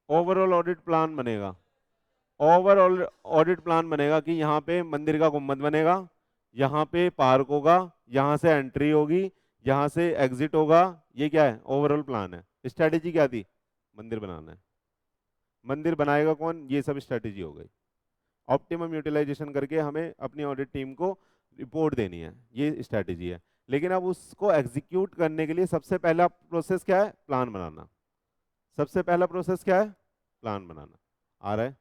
ओवरऑल ऑडिट प्लान बनेगा, ओवरऑल ऑडिट प्लान बनेगा कि यहाँ पे मंदिर का गुम्बद बनेगा, यहाँ पे पार्क होगा, यहाँ से एंट्री होगी, यहाँ से एग्जिट होगा। ये क्या है, ओवरऑल प्लान है। स्ट्रेटेजी क्या थी, मंदिर बनाना है, मंदिर बनाएगा कौन, ये सब स्ट्रेटेजी हो गई। ऑप्टिमम यूटिलाइजेशन करके हमें अपनी ऑडिट टीम को रिपोर्ट देनी है, ये स्ट्रेटेजी है। लेकिन अब उसको एग्जीक्यूट करने के लिए सबसे पहला प्रोसेस क्या है, प्लान बनाना। सबसे पहला प्रोसेस क्या है, प्लान बनाना। आ रहा है,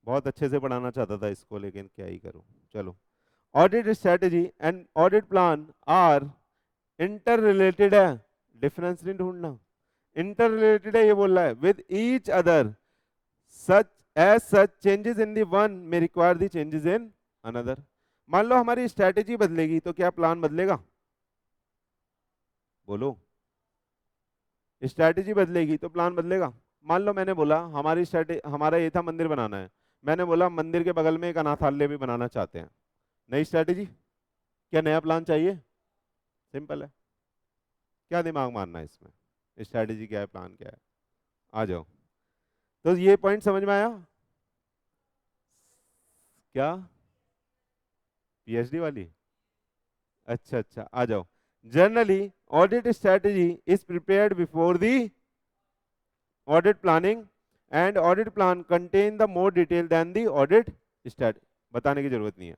बहुत अच्छे से पढ़ाना चाहता था इसको, लेकिन क्या ही करूं। चलो, audit strategy and audit plan are inter related है, डिफरेंस नहीं ढूंढना, इंटर रिलेटेड है ये बोल रहा है, with each other such as such changes in the one में require the changes in another. मान लो हमारी स्ट्रेटेजी बदलेगी तो क्या प्लान बदलेगा, बोलो। स्ट्रेटेजी बदलेगी तो प्लान बदलेगा। मान लो मैंने बोला हमारी स्ट्रेटेजी, हमारा ये था मंदिर बनाना है, मैंने बोला मंदिर के बगल में एक अनाथालय भी बनाना चाहते हैं, नई स्ट्रेटेजी, क्या नया प्लान चाहिए, सिंपल है। क्या दिमाग मारना है इसमें, स्ट्रेटेजी क्या है प्लान क्या है। आ जाओ, तो ये पॉइंट समझ में आया क्या, पीएचडी वाली, अच्छा अच्छा। आ जाओ, generally audit strategy is prepared before the audit planning and audit plan contain the more detail than the audit strategy. बताने की जरूरत नहीं है,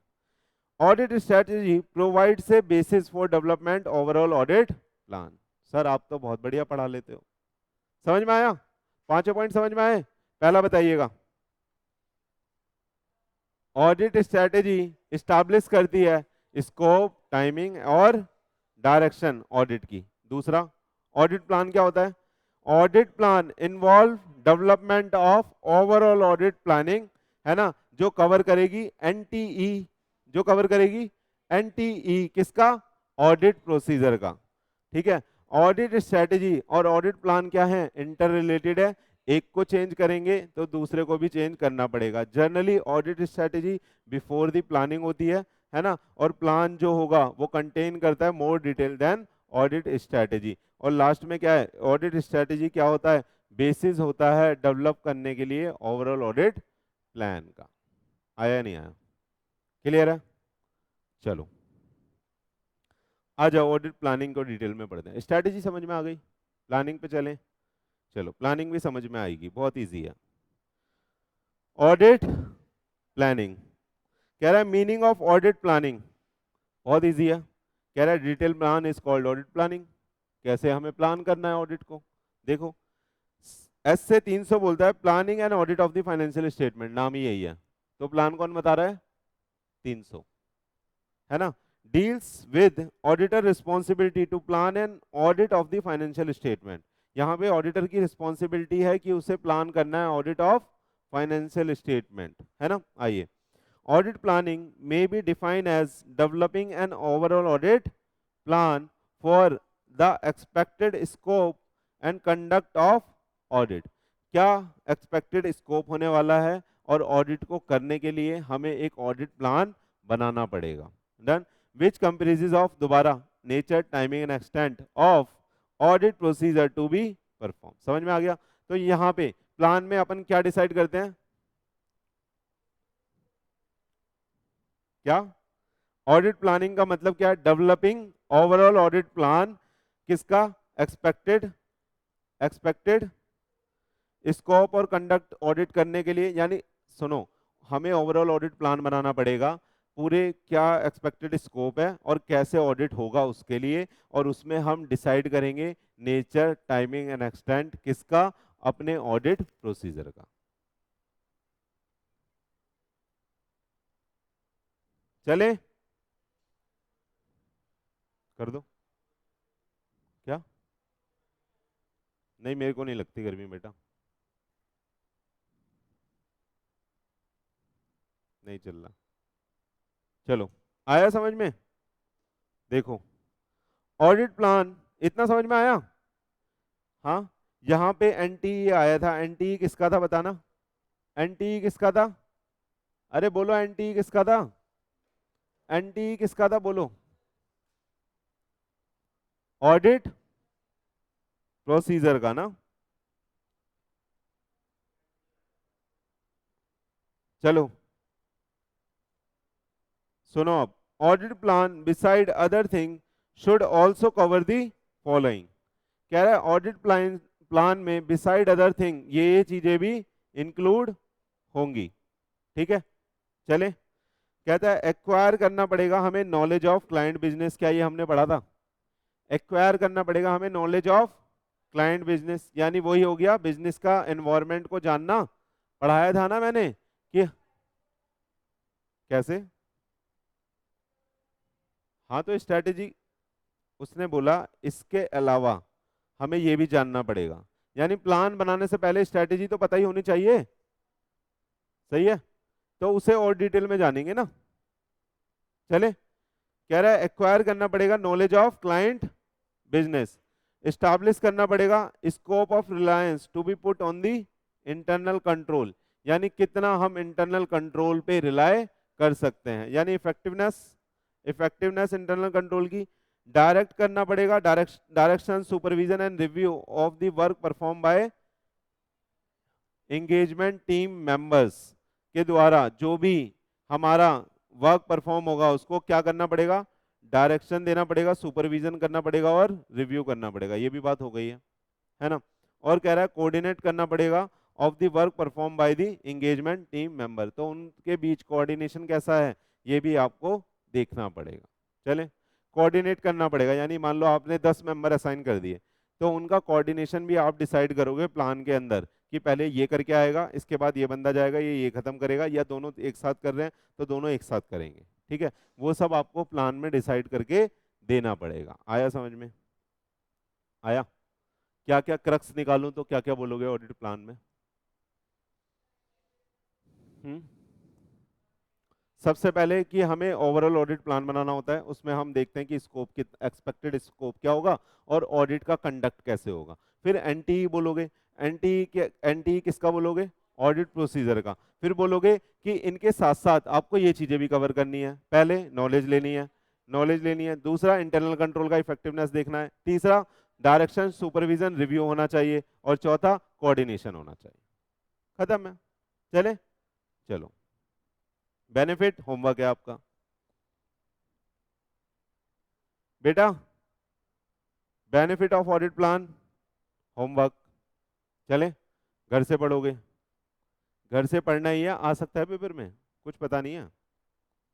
audit strategy provides basis for development overall audit plan. Sir आप तो बहुत बढ़िया पढ़ा लेते हो, समझ में आया? पांचों पॉइंट समझ में आए? पहला बताइएगा। ऑडिट स्ट्रेटेजी इस्टेब्लिश करती है स्कोप, टाइमिंग और डायरेक्शन ऑडिट की। दूसरा, ऑडिट प्लान क्या होता है? Audit plan involve development of overall audit planning, है ना, जो कवर करेगी एनटीई, जो कवर करेगी एनटीई किसका? ऑडिट प्रोसीजर का। ठीक है। ऑडिट स्ट्रेटेजी और ऑडिट प्लान क्या है? इंटर रिलेटेड है। एक को चेंज करेंगे तो दूसरे को भी चेंज करना पड़ेगा। Generally audit strategy before the planning होती है ना, और प्लान जो होगा वो कंटेन करता है more detail than audit strategy. और लास्ट में क्या है? ऑडिट स्ट्रेटेजी क्या होता है? बेसिस होता है डेवलप करने के लिए ओवरऑल ऑडिट प्लान का। आया नहीं आया? क्लियर है? चलो आ जाओ, ऑडिट प्लानिंग को डिटेल में पढ़ते हैं। स्ट्रेटेजी समझ में आ गई, प्लानिंग पे चलें। चलो प्लानिंग भी समझ में आएगी, बहुत इजी है। ऑडिट प्लानिंग कह रहा है मीनिंग ऑफ ऑडिट प्लानिंग, बहुत इजी है। कह रहा है detail plan is called audit planning. कैसे हमें प्लान करना है ऑडिट को? देखो एस से 300 बोलता है planning and audit of the financial statement, नाम ही यही है। तो प्लान कौन बता रहा है? 300, है ना। Deals with auditor responsibility to plan and audit of the financial statement. यहाँ पे ऑडिटर की रिस्पॉन्सिबिलिटी है कि उसे प्लान करना है ऑडिट ऑफ फाइनेंशियल स्टेटमेंट, है ना। आइए, ऑडिट प्लानिंग में be defined as developing an overall audit plan for the expected scope and conduct of audit. क्या एक्सपेक्टेड स्कोप होने वाला है और ऑडिट को करने के लिए हमें एक ऑडिट प्लान बनाना पड़ेगा। डन। विच कंप्राइजेस ऑफ, दोबारा, nature, timing and extent of audit procedure to be perform. समझ में आ गया? तो यहाँ पे प्लान में अपन क्या डिसाइड करते हैं? क्या? ऑडिट प्लानिंग का मतलब क्या है? डेवलपिंग ओवरऑल ऑडिट प्लान, किसका? एक्सपेक्टेड स्कोप और कंडक्ट ऑडिट करने के लिए। यानी सुनो, हमें ओवरऑल ऑडिट प्लान बनाना पड़ेगा, पूरे क्या एक्सपेक्टेड स्कोप है और कैसे ऑडिट होगा उसके लिए, और उसमें हम डिसाइड करेंगे नेचर, टाइमिंग एंड एक्सटेंट किसका? अपने ऑडिट प्रोसीजर का। चले कर दो। क्या? नहीं, मेरे को नहीं लगती गर्मी बेटा, नहीं चल रहा। चलो आया समझ में? देखो ऑडिट प्लान इतना समझ में आया? हाँ। यहाँ पे एनटीई आया था, एनटीई किसका था बताना? एनटीई किसका था? अरे बोलो, एनटीई किसका था? एनटीई किसका था बोलो? ऑडिट प्रोसीजर का ना। चलो सुनो अब, audit plan beside other thing should also cover the following. कह रहा है ऑडिट प्लान प्लान में बिसाइड अदर थिंग ये चीजें भी इंक्लूड होंगी। ठीक है। चले, कहता है एक्वायर करना पड़ेगा हमें नॉलेज ऑफ क्लाइंट बिजनेस। क्या ये हमने पढ़ा था? एक्वायर करना पड़ेगा हमें नॉलेज ऑफ क्लाइंट बिजनेस, यानी वही हो गया बिजनेस का एनवायरनमेंट को जानना। पढ़ाया था ना मैंने कि कैसे। हाँ तो स्ट्रेटेजी, उसने बोला इसके अलावा हमें ये भी जानना पड़ेगा, यानी प्लान बनाने से पहले स्ट्रेटेजी तो पता ही होनी चाहिए। सही है, तो उसे और डिटेल में जानेंगे ना। चले, कह रहा है एक्वायर करना पड़ेगा knowledge of client business, establish करना पड़ेगा scope of reliance to be put on the internal control, यानी कितना हम इंटरनल कंट्रोल पे रिलाय कर सकते हैं, यानी इफेक्टिवनेस इंटरनल कंट्रोल की। डायरेक्ट करना पड़ेगा, direction, supervision and review of the work perform by engagement team members के द्वारा जो भी हमारा वर्क परफॉर्म होगा उसको क्या करना पड़ेगा? डायरेक्शन देना पड़ेगा, सुपरविजन करना पड़ेगा और रिव्यू करना पड़ेगा। ये भी बात हो गई है ना। और कह रहा है कोऑर्डिनेट करना पड़ेगा of the work perform by the engagement team member, तो उनके बीच कोऑर्डिनेशन कैसा है ये भी आपको देखना पड़ेगा। चले, कोऑर्डिनेट करना पड़ेगा, यानी मान लो आपने 10 मेंबर असाइन कर दिए, तो उनका कोऑर्डिनेशन भी आप डिसाइड करोगे प्लान के अंदर कि पहले ये करके आएगा, इसके बाद ये बंदा जाएगा, ये खत्म करेगा, या दोनों एक साथ कर रहे हैं तो दोनों एक साथ करेंगे। ठीक है, वो सब आपको प्लान में डिसाइड करके देना पड़ेगा। आया समझ में? आया? क्या क्या क्रक्स निकालूं तो क्या क्या बोलोगे ऑडिट प्लान में? हम्म सबसे पहले कि हमें ओवरऑल ऑडिट प्लान बनाना होता है, उसमें हम देखते हैं कि स्कोप कित एक्सपेक्टेड स्कोप क्या होगा और ऑडिट का कंडक्ट कैसे होगा। फिर एनटीई बोलोगे, एनटीई किसका बोलोगे? ऑडिट प्रोसीजर का। फिर बोलोगे कि इनके साथ साथ आपको ये चीजें भी कवर करनी है। पहले नॉलेज लेनी है, दूसरा इंटरनल कंट्रोल का इफेक्टिवनेस देखना है, तीसरा डायरेक्शन सुपरविजन रिव्यू होना चाहिए, और चौथा कोऑर्डिनेशन होना चाहिए। खत्म है? चले, चलो। बेनिफिट होमवर्क है आपका बेटा, benefit of audit plan homework. चले, घर से पढ़ोगे, घर से पढ़ना ही है, आ सकता है पेपर में, कुछ पता नहीं है,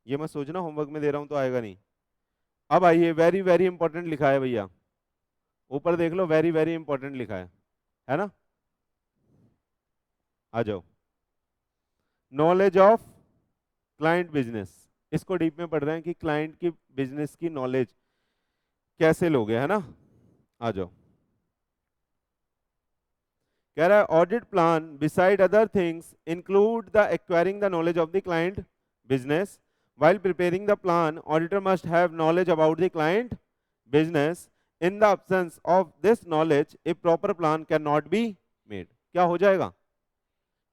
ये मत सोचना होमवर्क में दे रहा हूं तो आएगा नहीं। अब आइए, वेरी वेरी इंपॉर्टेंट लिखा है भैया, ऊपर देख लो, वेरी वेरी इंपॉर्टेंट लिखा है ना? आ जाओ, नॉलेज ऑफ क्लाइंट बिजनेस, इसको डीप में पढ़ रहे हैं कि क्लाइंट की बिजनेस की नॉलेज कैसे लोगे, है ना? आ जाओ। कह रहा है audit plan beside other things include the acquiring the knowledge of the client business. While preparing the plan, auditor must have knowledge about the client business. In the absence of this knowledge, a proper plan cannot be made. क्या हो जाएगा?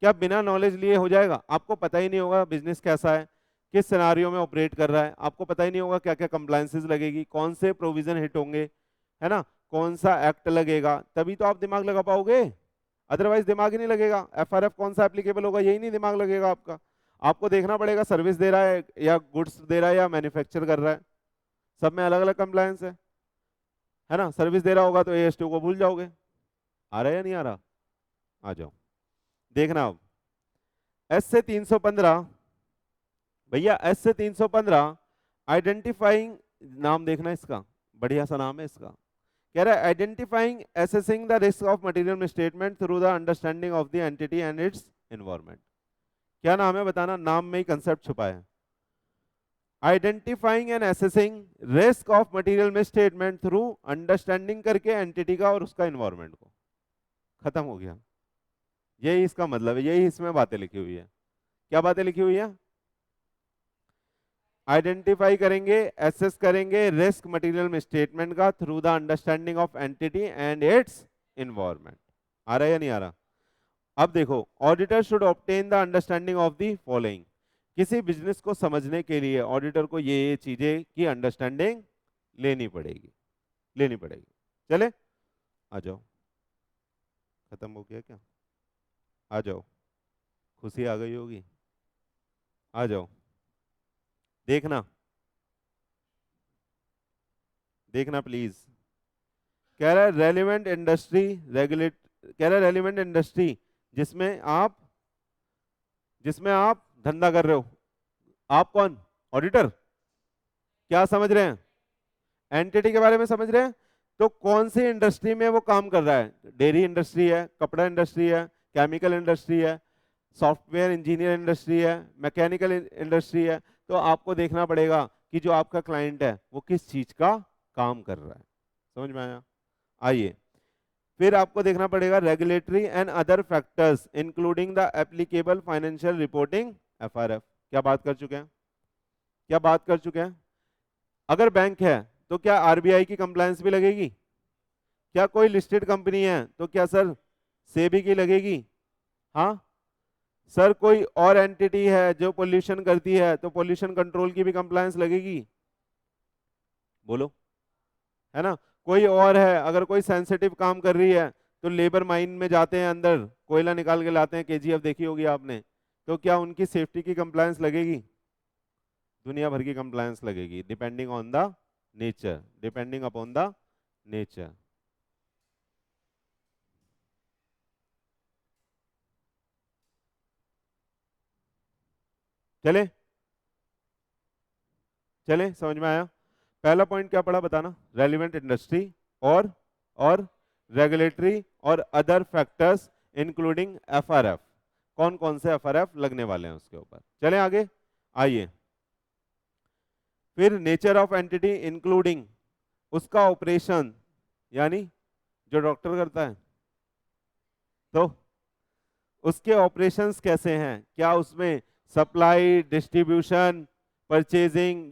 क्या बिना knowledge लिए हो जाएगा? आपको पता ही नहीं होगा बिजनेस कैसा है, किस सिनारियो में ऑपरेट कर रहा है, आपको पता ही नहीं होगा क्या क्या कंप्लायंसेस लगेगी, कौन से प्रोविजन हिट होंगे, है ना, कौन सा एक्ट लगेगा, तभी तो आप दिमाग लगा पाओगे, अदरवाइज दिमाग ही नहीं लगेगा। एफआरएफ कौन सा एप्लीकेबल होगा, यही नहीं दिमाग लगेगा आपका। आपको देखना पड़ेगा सर्विस दे रहा है या गुड्स दे रहा है या मैन्युफैक्चर कर रहा है, सब में अलग अलग कंप्लायंस है ना? सर्विस दे रहा होगा तो AS2 को भूल जाओगे। आ रहा है या नहीं आ रहा? आ जाओ, देखना अब S से 315 भैया, S से 315 आइडेंटिफाइंग, नाम देखना इसका, बढ़िया सा नाम है इसका। कह रहा है identifying assessing the risk of material misstatement through the understanding of the entity and its environment. क्या नाम है बताना, नाम में ही कंसेप्ट छुपा है। Identifying and assessing risk of material misstatement through understanding करके एंटिटी का और उसका एनवायरनमेंट को, खत्म हो गया। यही इसका मतलब है, यही इसमें बातें लिखी हुई है। क्या बातें लिखी हुई है? आइडेंटिफाई करेंगे, एसेस करेंगे रिस्क मटेरियल मिसस्टेटमेंट का through the understanding of entity and its environment. आ रहा है या नहीं आ रहा? अब देखो, auditor should obtain the understanding of the following. किसी बिजनेस को समझने के लिए ऑडिटर को ये चीजें की अंडरस्टैंडिंग लेनी पड़ेगी। चले, आ जाओ, खत्म हो गया क्या? आ जाओ, खुशी आ गई होगी, आ जाओ, देखना देखना प्लीज। कह रहा है रेलिवेंट इंडस्ट्री रेगुलेट, कह रहा है रेलिवेंट इंडस्ट्री जिसमें आप धंधा कर रहे हो। आप कौन? ऑडिटर। क्या समझ रहे हैं? एंटिटी के बारे में समझ रहे हैं? तो कौन सी इंडस्ट्री में वो काम कर रहा है? डेयरी इंडस्ट्री है, कपड़ा इंडस्ट्री है, केमिकल इंडस्ट्री है, सॉफ्टवेयर इंजीनियर इंडस्ट्री है, मैकेनिकल इंडस्ट्री है। तो आपको देखना पड़ेगा कि जो आपका क्लाइंट है वो किस चीज का काम कर रहा है। समझ में आया? आइए, फिर आपको देखना पड़ेगा regulatory and other factors including the applicable financial reporting FRF। क्या बात कर चुके हैं? अगर बैंक है तो क्या RBI की कंप्लायंस भी लगेगी? क्या कोई लिस्टेड कंपनी है तो क्या सर सेबी की लगेगी? हाँ सर, कोई और एंटिटी है जो पोल्यूशन करती है तो पोल्यूशन कंट्रोल की भी कंप्लायंस लगेगी? बोलो, है ना? कोई और है, अगर कोई सेंसिटिव काम कर रही है तो लेबर माइन में जाते हैं, अंदर कोयला निकाल के लाते हैं, KGF देखी होगी आपने, तो क्या उनकी सेफ्टी की कंप्लायंस लगेगी? दुनिया भर की कंप्लायंस लगेगी, डिपेंडिंग अपॉन द नेचर। चले, समझ में आया? पहला पॉइंट क्या पढ़ा बताना, रेलिवेंट इंडस्ट्री और रेगुलेटरी और अदर फैक्टर्स इंक्लूडिंग एफआरएफ। कौन कौन से एफआरएफ लगने वाले हैं उसके ऊपर। चलें आगे, आइए। फिर नेचर ऑफ एंटिटी इंक्लूडिंग उसका ऑपरेशन, यानी जो डॉक्टर करता है तो उसके ऑपरेशंस कैसे हैं, क्या उसमें सप्लाई, डिस्ट्रीब्यूशन, परचेजिंग,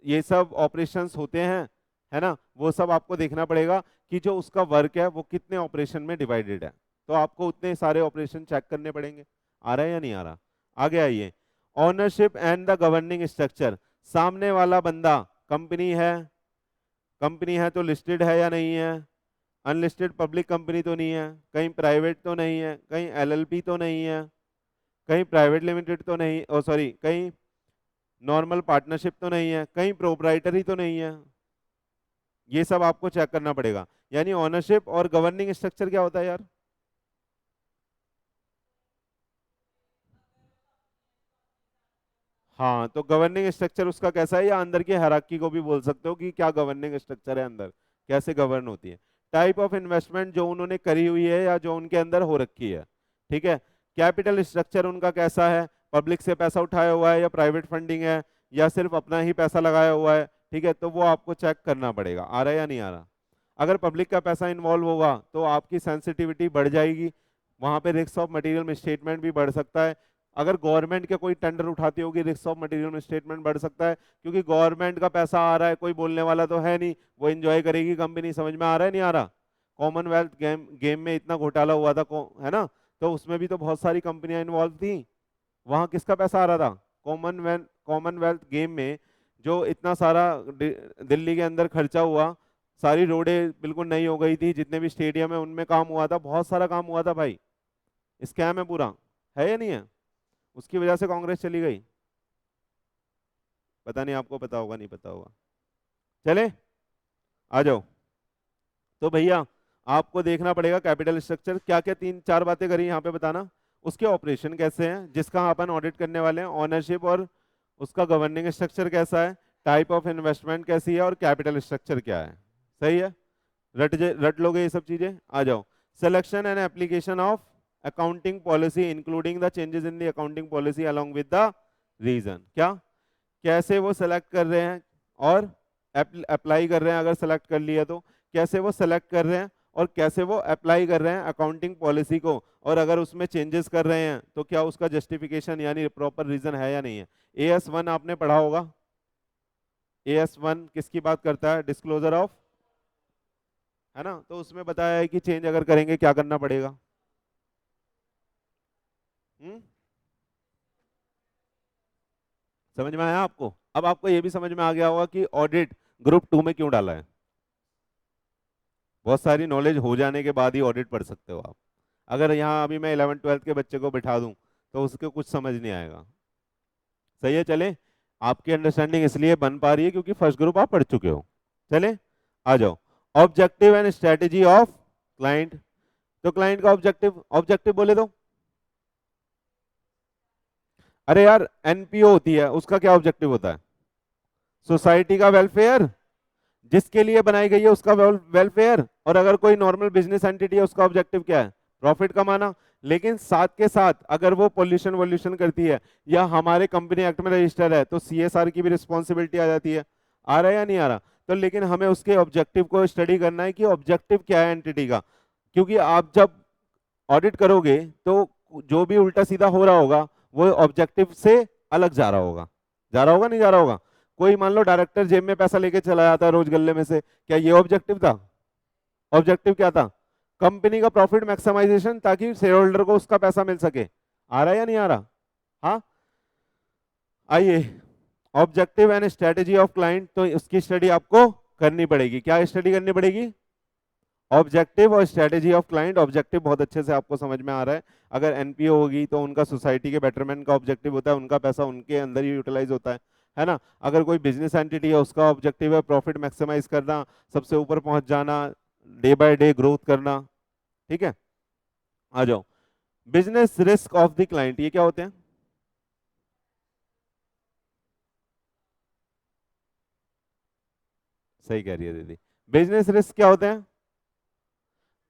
ये सब ऑपरेशंस होते हैं, है ना। वो सब आपको देखना पड़ेगा कि जो उसका वर्क है वो कितने ऑपरेशन में डिवाइडेड है। तो आपको उतने सारे ऑपरेशन चेक करने पड़ेंगे। आ रहा है या नहीं आ रहा। आगे आइए। Ownership and the governing structure. सामने वाला बंदा कंपनी है तो लिस्टेड है या नहीं है, अनलिस्टेड पब्लिक कंपनी तो नहीं है, कहीं प्राइवेट तो नहीं है, कहीं एलएलपी तो नहीं है, कहीं प्राइवेट लिमिटेड तो नहीं, ओ सॉरी, कहीं नॉर्मल पार्टनरशिप तो नहीं है, कहीं प्रोप्राइटरी तो नहीं है। ये सब आपको चेक करना पड़ेगा। यानी ओनरशिप और गवर्निंग स्ट्रक्चर क्या होता है यार। हाँ, तो गवर्निंग स्ट्रक्चर उसका कैसा है, या अंदर की हायरार्की को भी बोल सकते हो कि क्या गवर्निंग स्ट्रक्चर है अंदर, कैसे गवर्न होती है। टाइप ऑफ इन्वेस्टमेंट जो उन्होंने करी हुई है या जो उनके अंदर हो रखी है, ठीक है। कैपिटल स्ट्रक्चर उनका कैसा है, पब्लिक से पैसा उठाया हुआ है या प्राइवेट फंडिंग है या सिर्फ अपना ही पैसा लगाया हुआ है, ठीक है। तो वो आपको चेक करना पड़ेगा, आ रहा है या नहीं आ रहा। अगर पब्लिक का पैसा इन्वॉल्व होगा तो आपकी सेंसिटिविटी बढ़ जाएगी, वहां पे रिस्क ऑफ मटेरियल मिसस्टेटमेंट भी बढ़ सकता है। अगर गवर्नमेंट के कोई टेंडर उठाती होगी, रिस्क ऑफ मटेरियल मिसस्टेटमेंट बढ़ सकता है, क्योंकि गवर्नमेंट का पैसा आ रहा है, कोई बोलने वाला तो है नहीं, वो एंजॉय करेगी कंपनी। समझ में आ रहा है नहीं आ रहा। कॉमनवेल्थ गेम गेम में इतना घोटाला हुआ था, है ना, तो उसमें भी तो बहुत सारी कंपनियां इन्वॉल्व थी। वहां किसका पैसा आ रहा था, कॉमनवेल्थ गेम में जो इतना सारा दिल्ली के अंदर खर्चा हुआ, सारी रोडें बिल्कुल नई हो गई थी, जितने भी स्टेडियम है उनमें काम हुआ था, बहुत सारा काम हुआ था भाई। स्कैम है पूरा, है या नहीं है। उसकी वजह से कांग्रेस चली गई। पता नहीं, आपको पता होगा नहीं पता होगा। चले आ जाओ। तो भैया आपको देखना पड़ेगा कैपिटल स्ट्रक्चर क्या क्या, तीन चार बातें करी यहाँ पे बताना। उसके ऑपरेशन कैसे हैं जिसका अपन ऑडिट करने वाले हैं, ऑनरशिप और उसका गवर्निंग स्ट्रक्चर कैसा है, टाइप ऑफ इन्वेस्टमेंट कैसी है और कैपिटल स्ट्रक्चर क्या है। सही है, रट लोगे ये सब चीजें। आ जाओ। Selection and application of accounting policy including the changes in the accounting policy along with the reason. क्या, कैसे वो सेलेक्ट कर रहे हैं और अप्लाई कर रहे हैं, अगर सेलेक्ट कर लिया तो कैसे वो सेलेक्ट कर रहे हैं और कैसे वो अप्लाई कर रहे हैं अकाउंटिंग पॉलिसी को, और अगर उसमें चेंजेस कर रहे हैं तो क्या उसका जस्टिफिकेशन यानी प्रॉपर रीजन है या नहीं है। AS1 आपने पढ़ा होगा। AS1 किसकी बात करता है, डिस्क्लोजर ऑफ, है ना। तो उसमें बताया है कि चेंज अगर करेंगे क्या करना पड़ेगा। हम्म, समझ में आया आपको। अब आपको ये भी समझ में आ गया होगा कि ऑडिट ग्रुप 2 में क्यों डाला है। बहुत सारी नॉलेज हो जाने के बाद ही ऑडिट पढ़ सकते हो आप। अगर यहाँ अभी मैं 11th 12th के बच्चे को बिठा दूं तो उसको कुछ समझ नहीं आएगा। सही है, चले। आपकी अंडरस्टैंडिंग इसलिए बन पा रही है क्योंकि फर्स्ट ग्रुप आप पढ़ चुके हो। चले आ जाओ। Objective and strategy of client. तो क्लाइंट का ऑब्जेक्टिव, ऑब्जेक्टिव बोले तो, अरे यार NPO होती है, उसका क्या ऑब्जेक्टिव होता है, सोसाइटी का वेलफेयर, जिसके लिए बनाई गई है उसका वेलफेयर। और अगर कोई नॉर्मल बिजनेस एंटिटी है उसका ऑब्जेक्टिव क्या है, प्रॉफिट कमाना। लेकिन साथ के साथ अगर वो पोल्यूशन वोल्यूशन करती है या हमारे कंपनी एक्ट में रजिस्टर है तो CSR की भी रिस्पॉन्सिबिलिटी आ जाती है। आ रहा है या नहीं आ रहा। तो लेकिन हमें उसके ऑब्जेक्टिव को स्टडी करना है कि ऑब्जेक्टिव क्या है एंटिटी का, क्योंकि आप जब ऑडिट करोगे तो जो भी उल्टा सीधा हो रहा होगा वो ऑब्जेक्टिव से अलग जा रहा होगा, जा रहा होगा नहीं जा रहा होगा। कोई मान लो डायरेक्टर जेब में पैसा लेके चला जाता है रोज गल्ले में से, क्या ये ऑब्जेक्टिव था। ऑब्जेक्टिव क्या था, कंपनी का प्रॉफिट मैक्सिमाइजेशन, ताकि शेयर होल्डर को उसका पैसा मिल सके। आ रहा है या नहीं आ रहा। हाँ, आइए। Objective and strategy of client, तो उसकी स्टडी आपको करनी पड़ेगी। क्या स्टडी करनी पड़ेगी, ऑब्जेक्टिव और स्ट्रेटेजी ऑफ क्लाइंट। ऑब्जेक्टिव बहुत अच्छे से आपको समझ में आ रहा है। अगर NPO होगी तो उनका सोसाइटी के बेटरमेंट का ऑब्जेक्टिव होता है, उनका पैसा उनके अंदर ही यूटिलाइज होता है ना। अगर कोई बिजनेस एंटिटी है उसका ऑब्जेक्टिव है प्रॉफिट मैक्सिमाइज करना, सबसे ऊपर पहुंच जाना, डे बाय डे ग्रोथ करना। ठीक है, आ जाओ। Business risk of the client, ये क्या होते हैं। सही कह रही है दीदी। बिजनेस रिस्क क्या होते हैं,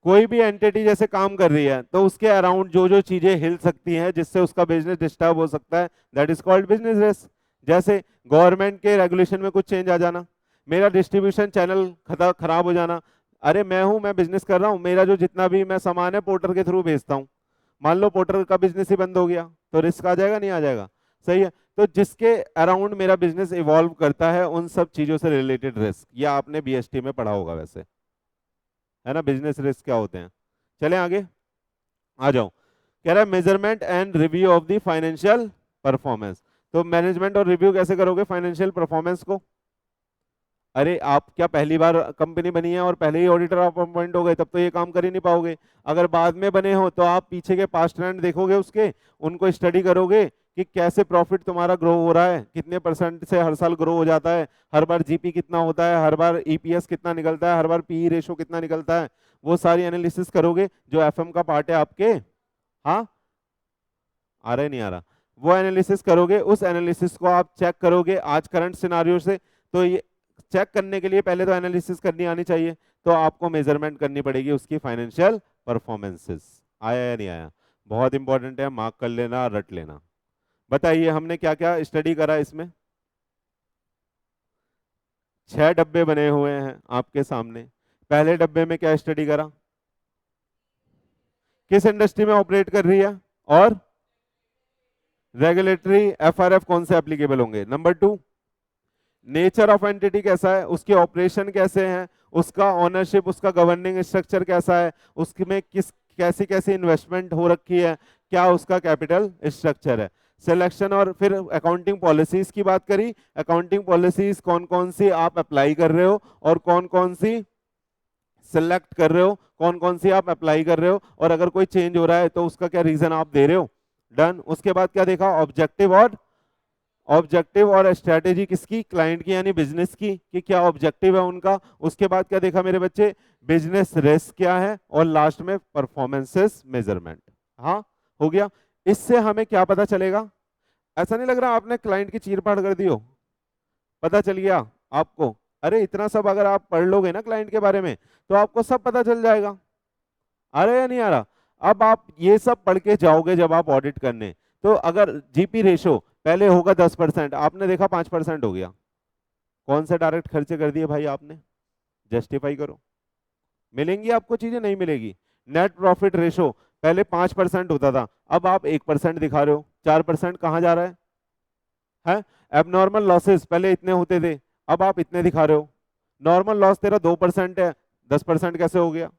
कोई भी एंटिटी जैसे काम कर रही है तो उसके अराउंड जो जो चीजें हिल सकती हैं जिससे उसका बिजनेस डिस्टर्ब हो सकता है, that is called business risk. जैसे गवर्नमेंट के रेगुलेशन में कुछ चेंज आ जाना, मेरा डिस्ट्रीब्यूशन चैनल खराब हो जाना। अरे मैं बिजनेस कर रहा हूँ, मेरा जो जितना भी मैं सामान है पोर्टर के थ्रू भेजता हूँ, मान लो पोर्टर का बिजनेस ही बंद हो गया, तो रिस्क आ जाएगा नहीं आ जाएगा? सही है। तो जिसके अराउंड मेरा बिजनेस इवॉल्व करता है उन सब चीजों से रिलेटेड रिस्क, ये आपने बीएसटी में पढ़ा होगा वैसे, है ना, बिजनेस रिस्क क्या होते हैं। चले आगे, आ जाओ। कह रहा है measurement and review of the financial performance. तो मैनेजमेंट और रिव्यू कैसे करोगे फाइनेंशियल परफॉर्मेंस को? अरे आप क्या पहली बार कंपनी बनी है और पहले ही ऑडिटर आप अपॉइंट हो गए, तब तो ये काम कर ही नहीं पाओगे। अगर बाद में बने हो तो आप पीछे के पास्ट ट्रेंड देखोगे, उसके उनको स्टडी करोगे कि कैसे प्रॉफिट तुम्हारा ग्रो हो रहा है, कितने परसेंट से हर साल ग्रो हो जाता है, हर बार जीपी कितना होता है, हर बार ईपीएस कितना निकलता है, हर बार पीई रेशो कितना निकलता है, वो सारी एनालिसिस करोगे जो एफएम का पार्ट है आपके। हाँ, आ रहा है नहीं आ रहा? वो एनालिसिस करोगे, उस एनालिसिस को आप चेक करोगे आज करंट सिनारियो से। तो ये चेक करने के लिए पहले तो एनालिसिस करनी आनी चाहिए, तो आपको मेजरमेंट करनी पड़ेगी उसकी फाइनेंशियल परफॉर्मेंसेस। आया या नहीं आया? बहुत इंपॉर्टेंट है, मार्क कर लेना, रट लेना। बताइए हमने क्या क्या स्टडी करा इसमें। 6 डब्बे बने हुए हैं आपके सामने। पहले डब्बे में क्या स्टडी करा? किस इंडस्ट्री में ऑपरेट कर रही है, और रेगुलेटरी एफआरएफ कौन से एप्लीकेबल होंगे। नंबर 2, नेचर ऑफ एंटिटी कैसा है, उसके ऑपरेशन कैसे हैं, उसका ओनरशिप, उसका गवर्निंग स्ट्रक्चर कैसा है, उसमें किस कैसी कैसी इन्वेस्टमेंट हो रखी है, क्या उसका कैपिटल स्ट्रक्चर है। सिलेक्शन और फिर अकाउंटिंग पॉलिसीज की बात करी, अकाउंटिंग पॉलिसीज कौन कौन सी आप अप्लाई कर रहे हो और कौन कौन सी सिलेक्ट कर रहे हो, कौन कौन सी आप अप्लाई कर रहे हो, और अगर कोई चेंज हो रहा है तो उसका क्या रीजन आप दे रहे हो। डन। उसके बाद क्या देखा, ऑब्जेक्टिव और स्ट्रेटेजी किसकी, क्लाइंट की यानी बिजनेस की, कि क्या ऑब्जेक्टिव है उनका। उसके बाद क्या देखा मेरे बच्चे, बिजनेस रिस्क क्या है, और लास्ट में परफॉर्मेंसेस मेजरमेंट। हाँ, हो गया। इससे हमें क्या पता चलेगा? ऐसा नहीं लग रहा आपने क्लाइंट की चीर फाड़ कर दी हो, पता चल गया आपको? अरे इतना सब अगर आप पढ़ लोगे ना क्लाइंट के बारे में तो आपको सब पता चल जाएगा। आ रहा है या नहीं आ रहा? अब आप ये सब पढ़ के जाओगे जब आप ऑडिट करने, तो अगर जीपी रेशो पहले होगा 10%, आपने देखा 5% हो गया, कौन से डायरेक्ट खर्चे कर दिए भाई आपने? जस्टिफाई करो। मिलेंगी आपको चीजें, नहीं मिलेगी। नेट प्रॉफिट रेशो पहले 5% होता था, अब आप 1% दिखा रहे हो, 4% कहाँ जा रहा है? एबनॉर्मल लॉसेस पहले इतने होते थे, अब आप इतने दिखा रहे हो। नॉर्मल लॉस तेरा 2% है, 10% कैसे हो गया?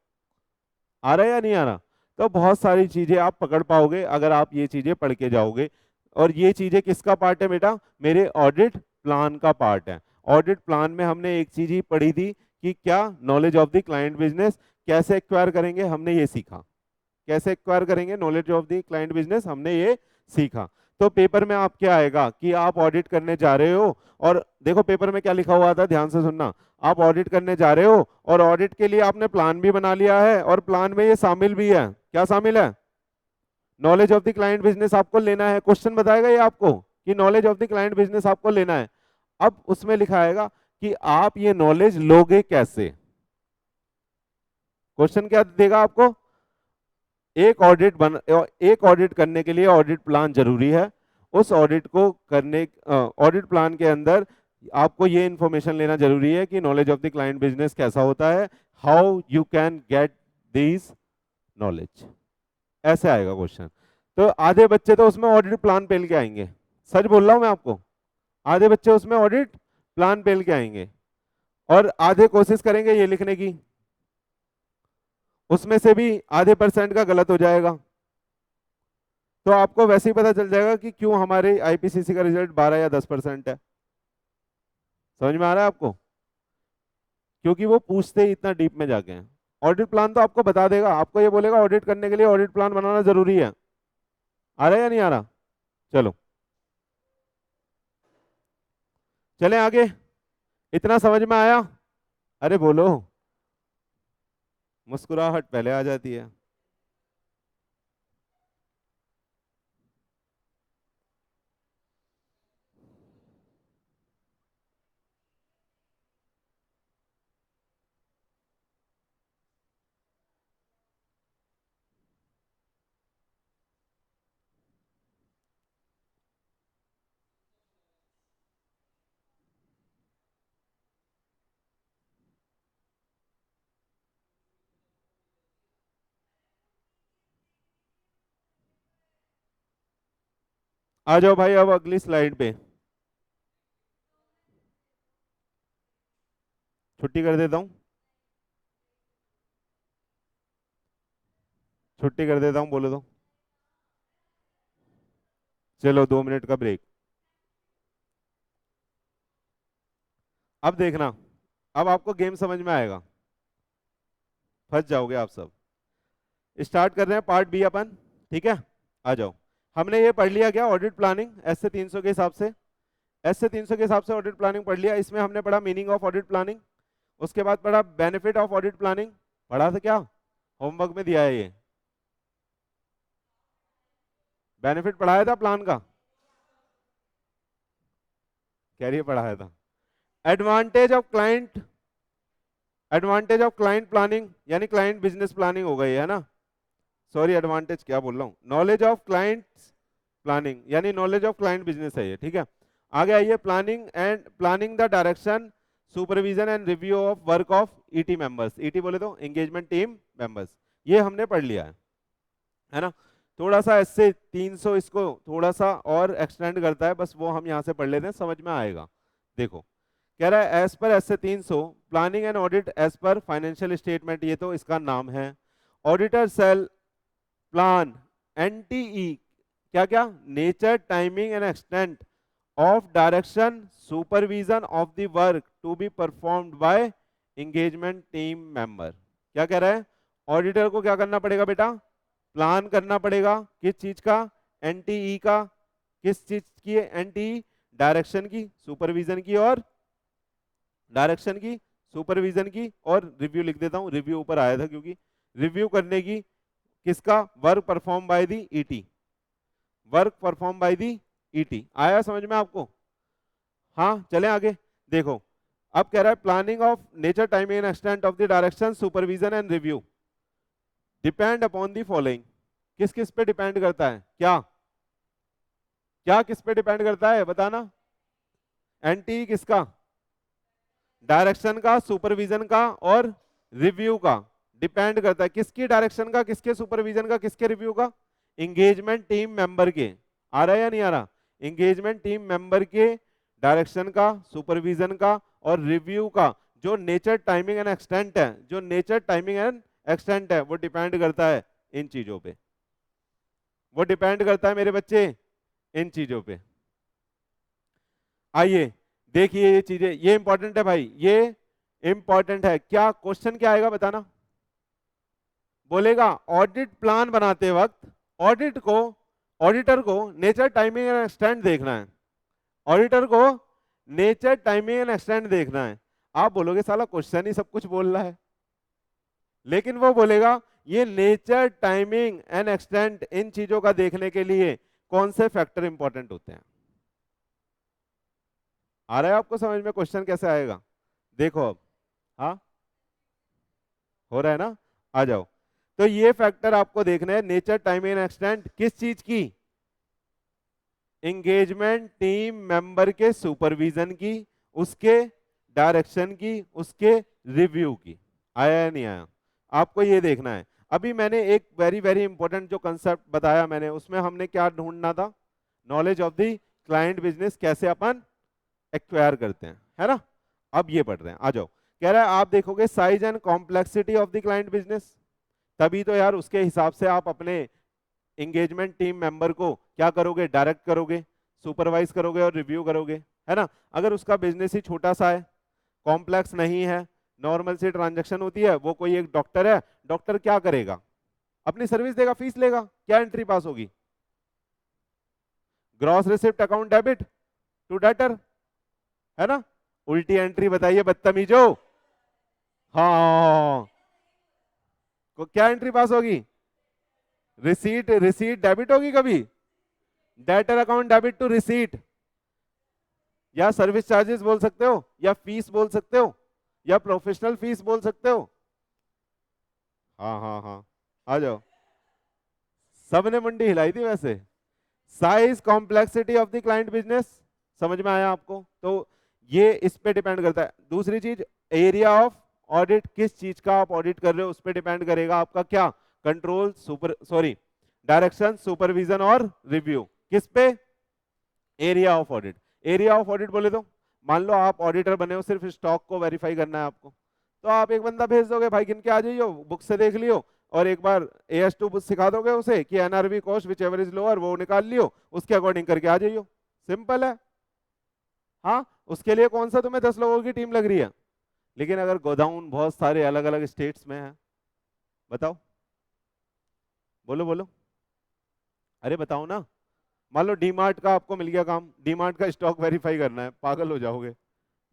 आ रहा है या नहीं आ रहा? तो बहुत सारी चीजें आप पकड़ पाओगे अगर आप ये चीजें पढ़ के जाओगे। और ये चीजें किसका पार्ट है बेटा? मेरे ऑडिट प्लान का पार्ट है। ऑडिट प्लान में हमने एक चीज ही पढ़ी थी कि क्या knowledge of the client business कैसे एक्वायर करेंगे, हमने ये सीखा। कैसे एक्वायर करेंगे knowledge of the client business, हमने ये सीखा। तो पेपर में आप क्या आएगा कि आप ऑडिट करने जा रहे हो, और देखो पेपर में क्या लिखा हुआ था, ध्यान से सुनना। आप ऑडिट करने जा रहे हो और ऑडिट के लिए आपने प्लान भी बना लिया है, और प्लान में ये शामिल भी है, क्या शामिल है? Knowledge of the client business आपको लेना है। क्वेश्चन बताएगा ये आपको कि knowledge of the client business आपको लेना है। अब उसमें लिखा आएगा कि आप ये नॉलेज लोगे कैसे। क्वेश्चन क्या देगा आपको? एक ऑडिट करने के लिए ऑडिट प्लान जरूरी है। उस ऑडिट को करने, ऑडिट प्लान के अंदर आपको ये इंफॉर्मेशन लेना जरूरी है कि knowledge of the client business कैसा होता है, how you can get this knowledge. ऐसे आएगा क्वेश्चन। तो आधे बच्चे तो उसमें ऑडिट प्लान पेल के आएंगे, सच बोल रहा हूं मैं आपको। आधे बच्चे उसमें ऑडिट प्लान पेल के आएंगे, और आधे कोशिश करेंगे ये लिखने की, उसमें से भी आधे परसेंट का गलत हो जाएगा। तो आपको वैसे ही पता चल जाएगा कि क्यों हमारे आईपीसीसी का रिजल्ट 12 या 10% है। समझ में आ रहा है आपको? क्योंकि वो पूछते ही इतना डीप में जाके हैं। ऑडिट प्लान तो आपको बता देगा, आपको ये बोलेगा ऑडिट करने के लिए ऑडिट प्लान बनाना जरूरी है। आ रहा है या नहीं आ रहा? चलो चले आगे। इतना समझ में आया? अरे बोलो, मुस्कुराहट पहले आ जाती है। आ जाओ भाई अब अगली स्लाइड पे। छुट्टी कर देता हूँ, छुट्टी कर देता हूँ, बोलो तो। चलो 2 मिनट का ब्रेक। अब देखना, अब आपको गेम समझ में आएगा, फंस जाओगे आप सब। स्टार्ट कर रहे हैं पार्ट बी अपन, ठीक है। आ जाओ। हमने ये पढ़ लिया क्या, ऑडिट प्लानिंग एस से 300 के हिसाब से। एस से 300 के हिसाब से ऑडिट प्लानिंग पढ़ लिया। इसमें हमने पढ़ा मीनिंग ऑफ ऑडिट प्लानिंग, उसके बाद पढ़ा बेनिफिट ऑफ ऑडिट प्लानिंग। पढ़ा था क्या, होमवर्क में दिया है ये, बेनिफिट पढ़ाया था प्लान का, कह रही है पढ़ाया था। Advantage of client, advantage of client planning यानी क्लाइंट बिजनेस प्लानिंग हो गई है ना, सॉरी एडवांटेज क्या बोल रहा हूँ, नॉलेज ऑफ क्लाइंट प्लानिंग यानी नॉलेज ऑफ क्लाइंट बिजनेस है ये, ठीक है। आगे आइए, planning and planning the direction supervision and review of work of ET members, ET बोले तो एंगेजमेंट टीम मेंबर्स, ये हमने पढ़ लिया है ना। थोड़ा सा इससे 300 इसको थोड़ा सा और एक्सटेंड करता है, बस वो हम यहाँ से पढ़ लेते हैं, समझ में आएगा। देखो कह रहा है as per SA 300 planning and audit as per financial statement, ये तो इसका नाम है। ऑडिटर सेल प्लान एनटीई, क्या क्या, nature timing and extent of direction supervision of the work to be performed by engagement team member. क्या कह रहा है, ऑडिटर को क्या करना पड़ेगा बेटा, प्लान करना पड़ेगा, किस चीज का, एनटीई का, किस चीज की, एनटीई डायरेक्शन की, सुपरविजन की, और डायरेक्शन की, सुपरविजन की, और रिव्यू लिख देता हूं, रिव्यू ऊपर आया था क्योंकि रिव्यू करने की, किसका, work perform by the ET, work perform by the ET. आया समझ में आपको, हाँ चले आगे। देखो अब कह रहा है planning of nature timing and extent of the direction supervision and review depend upon the following, किस किस पे डिपेंड करता है, क्या क्या किस पे डिपेंड करता है बताना, एनटी किसका, डायरेक्शन का, सुपरविजन का, और रिव्यू का, डिपेंड करता है किसकी, डायरेक्शन का, किसके सुपरविजन का, किसके रिव्यू का, एंगेजमेंट टीम मेंबर के। आ रहा है या नहीं आ रहा, एंगेजमेंट टीम मेंबर के डायरेक्शन का, सुपरविजन का और रिव्यू का, जो नेचर टाइमिंग एंड एक्सटेंट है, जो नेचर टाइमिंग एंड एक्सटेंट है वो डिपेंड करता है इन चीजों पे, वो डिपेंड करता है मेरे बच्चे इन चीजों पे। आइए देखिए ये चीजें, ये इंपॉर्टेंट है भाई, ये इंपॉर्टेंट है। क्या क्वेश्चन क्या आएगा बताना, बोलेगा ऑडिट प्लान बनाते वक्त ऑडिट को, ऑडिटर को नेचर टाइमिंग एंड एक्सटेंट देखना है, ऑडिटर को नेचर टाइमिंग एंड एक्सटेंट देखना है। आप बोलोगे साला क्वेश्चन ही सब कुछ बोल रहा है, लेकिन वो बोलेगा ये नेचर टाइमिंग एंड एक्सटेंट इन चीजों का देखने के लिए कौन से फैक्टर इंपॉर्टेंट होते हैं। आ रहा है आपको समझ में क्वेश्चन कैसे आएगा, देखो अब, हाँ हो रहा है ना, आ जाओ। तो ये फैक्टर आपको देखना है, नेचर टाइमिंग एंड एक्सटेंट किस चीज की, एंगेजमेंट टीम मेंबर के सुपरविजन की, उसके डायरेक्शन की, उसके रिव्यू की। आया या नहीं आया, आपको ये देखना है। अभी मैंने एक वेरी वेरी इंपॉर्टेंट जो कंसेप्ट बताया मैंने, उसमें हमने क्या ढूंढना था, knowledge of the client business, कैसे अपन एक्वायर करते हैं, है ना। अब ये पढ़ रहे हैं, आ जाओ। कह रहा है आप देखोगे size and complexity of the client business, तभी तो यार उसके हिसाब से आप अपने एंगेजमेंट टीम मेंबर को क्या करोगे, डायरेक्ट करोगे, सुपरवाइज करोगे और रिव्यू करोगे, है ना। अगर उसका बिजनेस ही छोटा सा है, कॉम्प्लेक्स नहीं है, नॉर्मल सी ट्रांजैक्शन होती है, वो कोई एक डॉक्टर है, डॉक्टर क्या करेगा, अपनी सर्विस देगा, फीस लेगा, क्या एंट्री पास होगी, gross receipt account debit to debtor, है ना। उल्टी एंट्री बताइए बदतमीजो, हाँ को क्या एंट्री पास होगी, रिसीट, रिसीट डेबिट होगी कभी, debtor account debit to receipt, या सर्विस चार्जेस बोल सकते हो, या फीस बोल सकते हो, या प्रोफेशनल फीस बोल सकते हो। हाँ हाँ हाँ, आ जाओ, सबने मुंडी हिलाई थी वैसे। Size complexity of the client business, समझ में आया आपको, तो ये इस पे डिपेंड करता है। दूसरी चीज एरिया ऑफ ऑडिट, किस चीज का आप ऑडिट कर रहे हो उस पर डिपेंड करेगा आपका क्या, control, super sorry direction, supervision और रिव्यू, किस पे, area of audit, area of audit बोले तो मान लो आप ऑडिटर बने हो, सिर्फ स्टॉक को वेरीफाई करना है आपको, तो आप एक बंदा भेज दोगे, भाई गिन के आ जाइयो, बुक से देख लियो, और एक बार AS2 बुक सिखा दोगे उसे कि NRV cost which ever is lower, वो निकाल लियो, उसके अकॉर्डिंग करके आ जाइयो, सिंपल है। हाँ, उसके लिए कौन सा तुम्हें 10 लोगों की टीम लग रही है। लेकिन अगर गोडाउन बहुत सारे अलग अलग स्टेट्स में है, बताओ, बोलो बोलो, अरे बताओ ना, मान लो डीमार्ट का आपको मिल गया काम, डीमार्ट का स्टॉक वेरीफाई करना है, पागल हो जाओगे।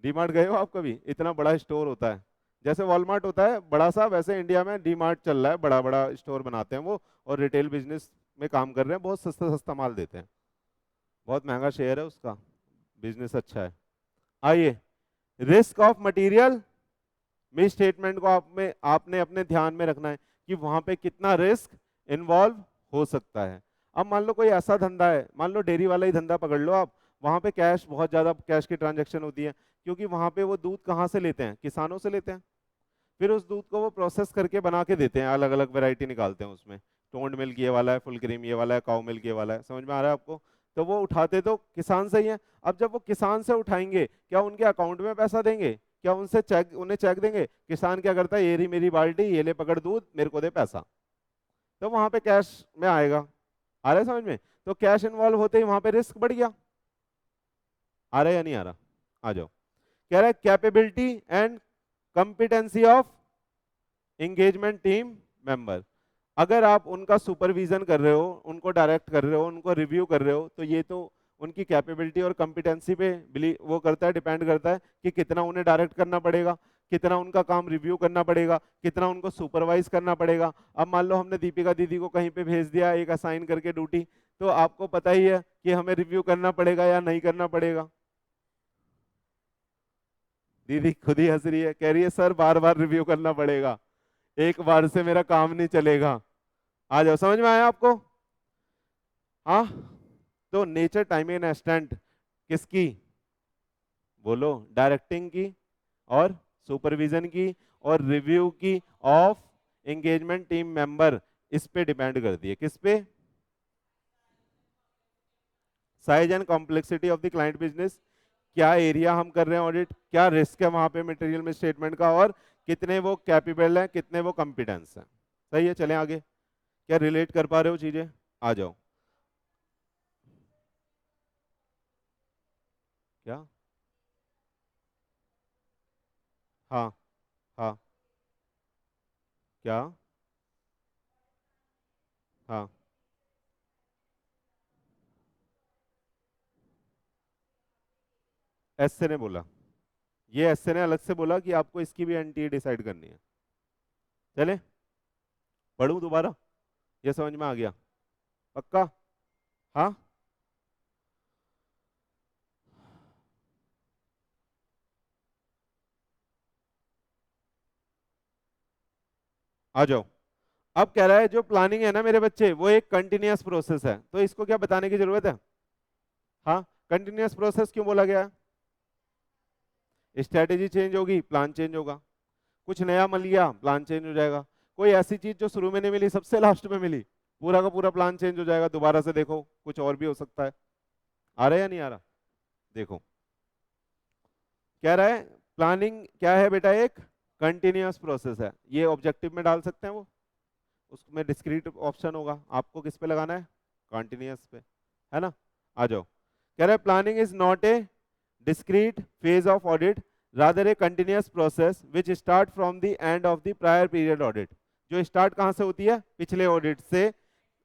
डीमार्ट गए हो आप कभी, इतना बड़ा स्टोर होता है, जैसे वॉलमार्ट होता है बड़ा सा, वैसे इंडिया में डीमार्ट चल रहा है, बड़ा बड़ा स्टोर बनाते हैं वो, और रिटेल बिजनेस में काम कर रहे हैं, बहुत सस्ता सस्ता माल देते हैं, बहुत महंगा शेयर है उसका, बिजनेस अच्छा है। आइए, risk of material miss statement को आपने अपने ध्यान में रखना है कि वहां पे कितना रिस्क इन्वॉल्व हो सकता है। अब मान लो कोई ऐसा धंधा है, मान लो डेयरी वाला ही धंधा पकड़ लो आप, वहां पे कैश, बहुत ज्यादा कैश की ट्रांजैक्शन होती है, क्योंकि वहां पे वो दूध कहाँ से लेते हैं, किसानों से लेते हैं, फिर उस दूध को वो प्रोसेस करके बना के देते हैं, अलग अलग वैरायटी निकालते हैं उसमें, टोंड मिल्क ये वाला है, फुल क्रीम ये वाला है, काउ मिल्क ये वाला है, समझ में आ रहा है आपको। तो वो उठाते तो किसान से ही है। अब जब वो किसान से उठाएंगे, क्या उनके अकाउंट में पैसा देंगे, क्या उनसे चेक, उन्हें चेक देंगे, किसान क्या करता है, ये रही मेरी बाल्टी, ये ले पकड़ दूध, मेरे को दे पैसा, तो वहां पे कैश में आएगा। आ रहा है समझ में। तो कैश इन्वॉल्व होते ही वहां पे रिस्क बढ़ गया। आ रहा है या नहीं आ रहा, आ जाओ। कह रहा है capability and competency of engagement team member, अगर आप उनका सुपरविजन कर रहे हो, उनको डायरेक्ट कर रहे हो, उनको रिव्यू कर रहे हो, तो ये तो उनकी कैपेबिलिटी और कंपिटेंसी पे वो करता है, डिपेंड करता है कि कितना उन्हें डायरेक्ट करना पड़ेगा, कितना उनका काम रिव्यू करना पड़ेगा, कितना उनको सुपरवाइज करना पड़ेगा। अब मान लो हमने दीपिका दीदी को कहीं पे भेज दिया एक असाइन करके ड्यूटी, तो आपको पता ही है कि हमें रिव्यू करना पड़ेगा या नहीं करना पड़ेगा। दीदी खुद ही हंस रही है, कह रही है सर बार बार रिव्यू करना पड़ेगा, एक बार से मेरा काम नहीं चलेगा। आ जाओ, समझ में आया आपको। हाँ, तो नेचर टाइम एंड एक्सटेंट किसकी, बोलो, डायरेक्टिंग की और सुपरविजन की और रिव्यू की ऑफ एंगेजमेंट टीम मेंबर, इस पे डिपेंड करती है, किस पे, size and complexity of the client business, क्या एरिया हम कर रहे हैं ऑडिट, क्या रिस्क है वहां पे मटेरियल में स्टेटमेंट का, और कितने वो कैपेबल है, कितने वो कॉम्पिटेंस है। सही है, चलें आगे। क्या रिलेट कर पा रहे हो चीजें, आ जाओ। क्या, हाँ, हाँ, क्या, हाँ, एसए ने बोला, ये एसए ने अलग से बोला कि आपको इसकी भी एनटीए डिसाइड करनी है। चले, पढ़ूं दोबारा, ये समझ में आ गया, पक्का। हाँ, आ जाओ। अब कह रहा है जो प्लानिंग है ना मेरे बच्चे, वो एक कंटिन्यूअस प्रोसेस है, तो इसको क्या बताने की जरूरत है। हाँ, कंटिन्यूअस प्रोसेस क्यों बोला गया है, स्ट्रेटेजी चेंज होगी प्लान चेंज होगा, कुछ नया मिल गया प्लान चेंज हो जाएगा, कोई ऐसी चीज जो शुरू में नहीं मिली सबसे लास्ट में मिली, पूरा का पूरा प्लान चेंज हो जाएगा, दोबारा से देखो कुछ और भी हो सकता है। आ रहा है या नहीं आ रहा, देखो, कह रहा है प्लानिंग क्या है बेटा, एक कंटिन्यूअस प्रोसेस है, ये ऑब्जेक्टिव में डाल सकते हैं वो, उसमें डिस्क्रीट ऑप्शन होगा, आपको किस पे लगाना है, कंटिन्यूअस पे, है ना। आ जाओ, कह रहा है planning is not a discrete phase of audit, rather a continuous process which start from the end of the prior period audit, जो स्टार्ट कहां से होती है, पिछले ऑडिट से,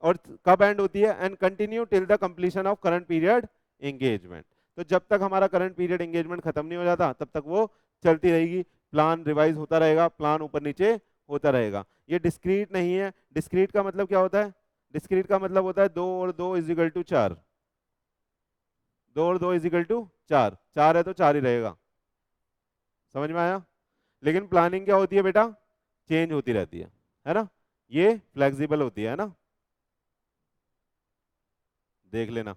और कब एंड होती है, and continue till the completion of current period engagement, तो जब तक हमारा करंट पीरियड एंगेजमेंट खत्म नहीं हो जाता तब तक वो चलती रहेगी, प्लान रिवाइज होता रहेगा, प्लान ऊपर नीचे होता रहेगा। ये डिस्क्रीट नहीं है, डिस्क्रीट का मतलब क्या होता है, डिस्क्रीट का मतलब होता है 2 और 2 = 4, 2 और 2 = 4, 4 है तो 4 ही रहेगा, समझ में आया। लेकिन प्लानिंग क्या होती है बेटा, चेंज होती रहती है ना, ये फ्लेक्सिबल होती है ना, देख लेना।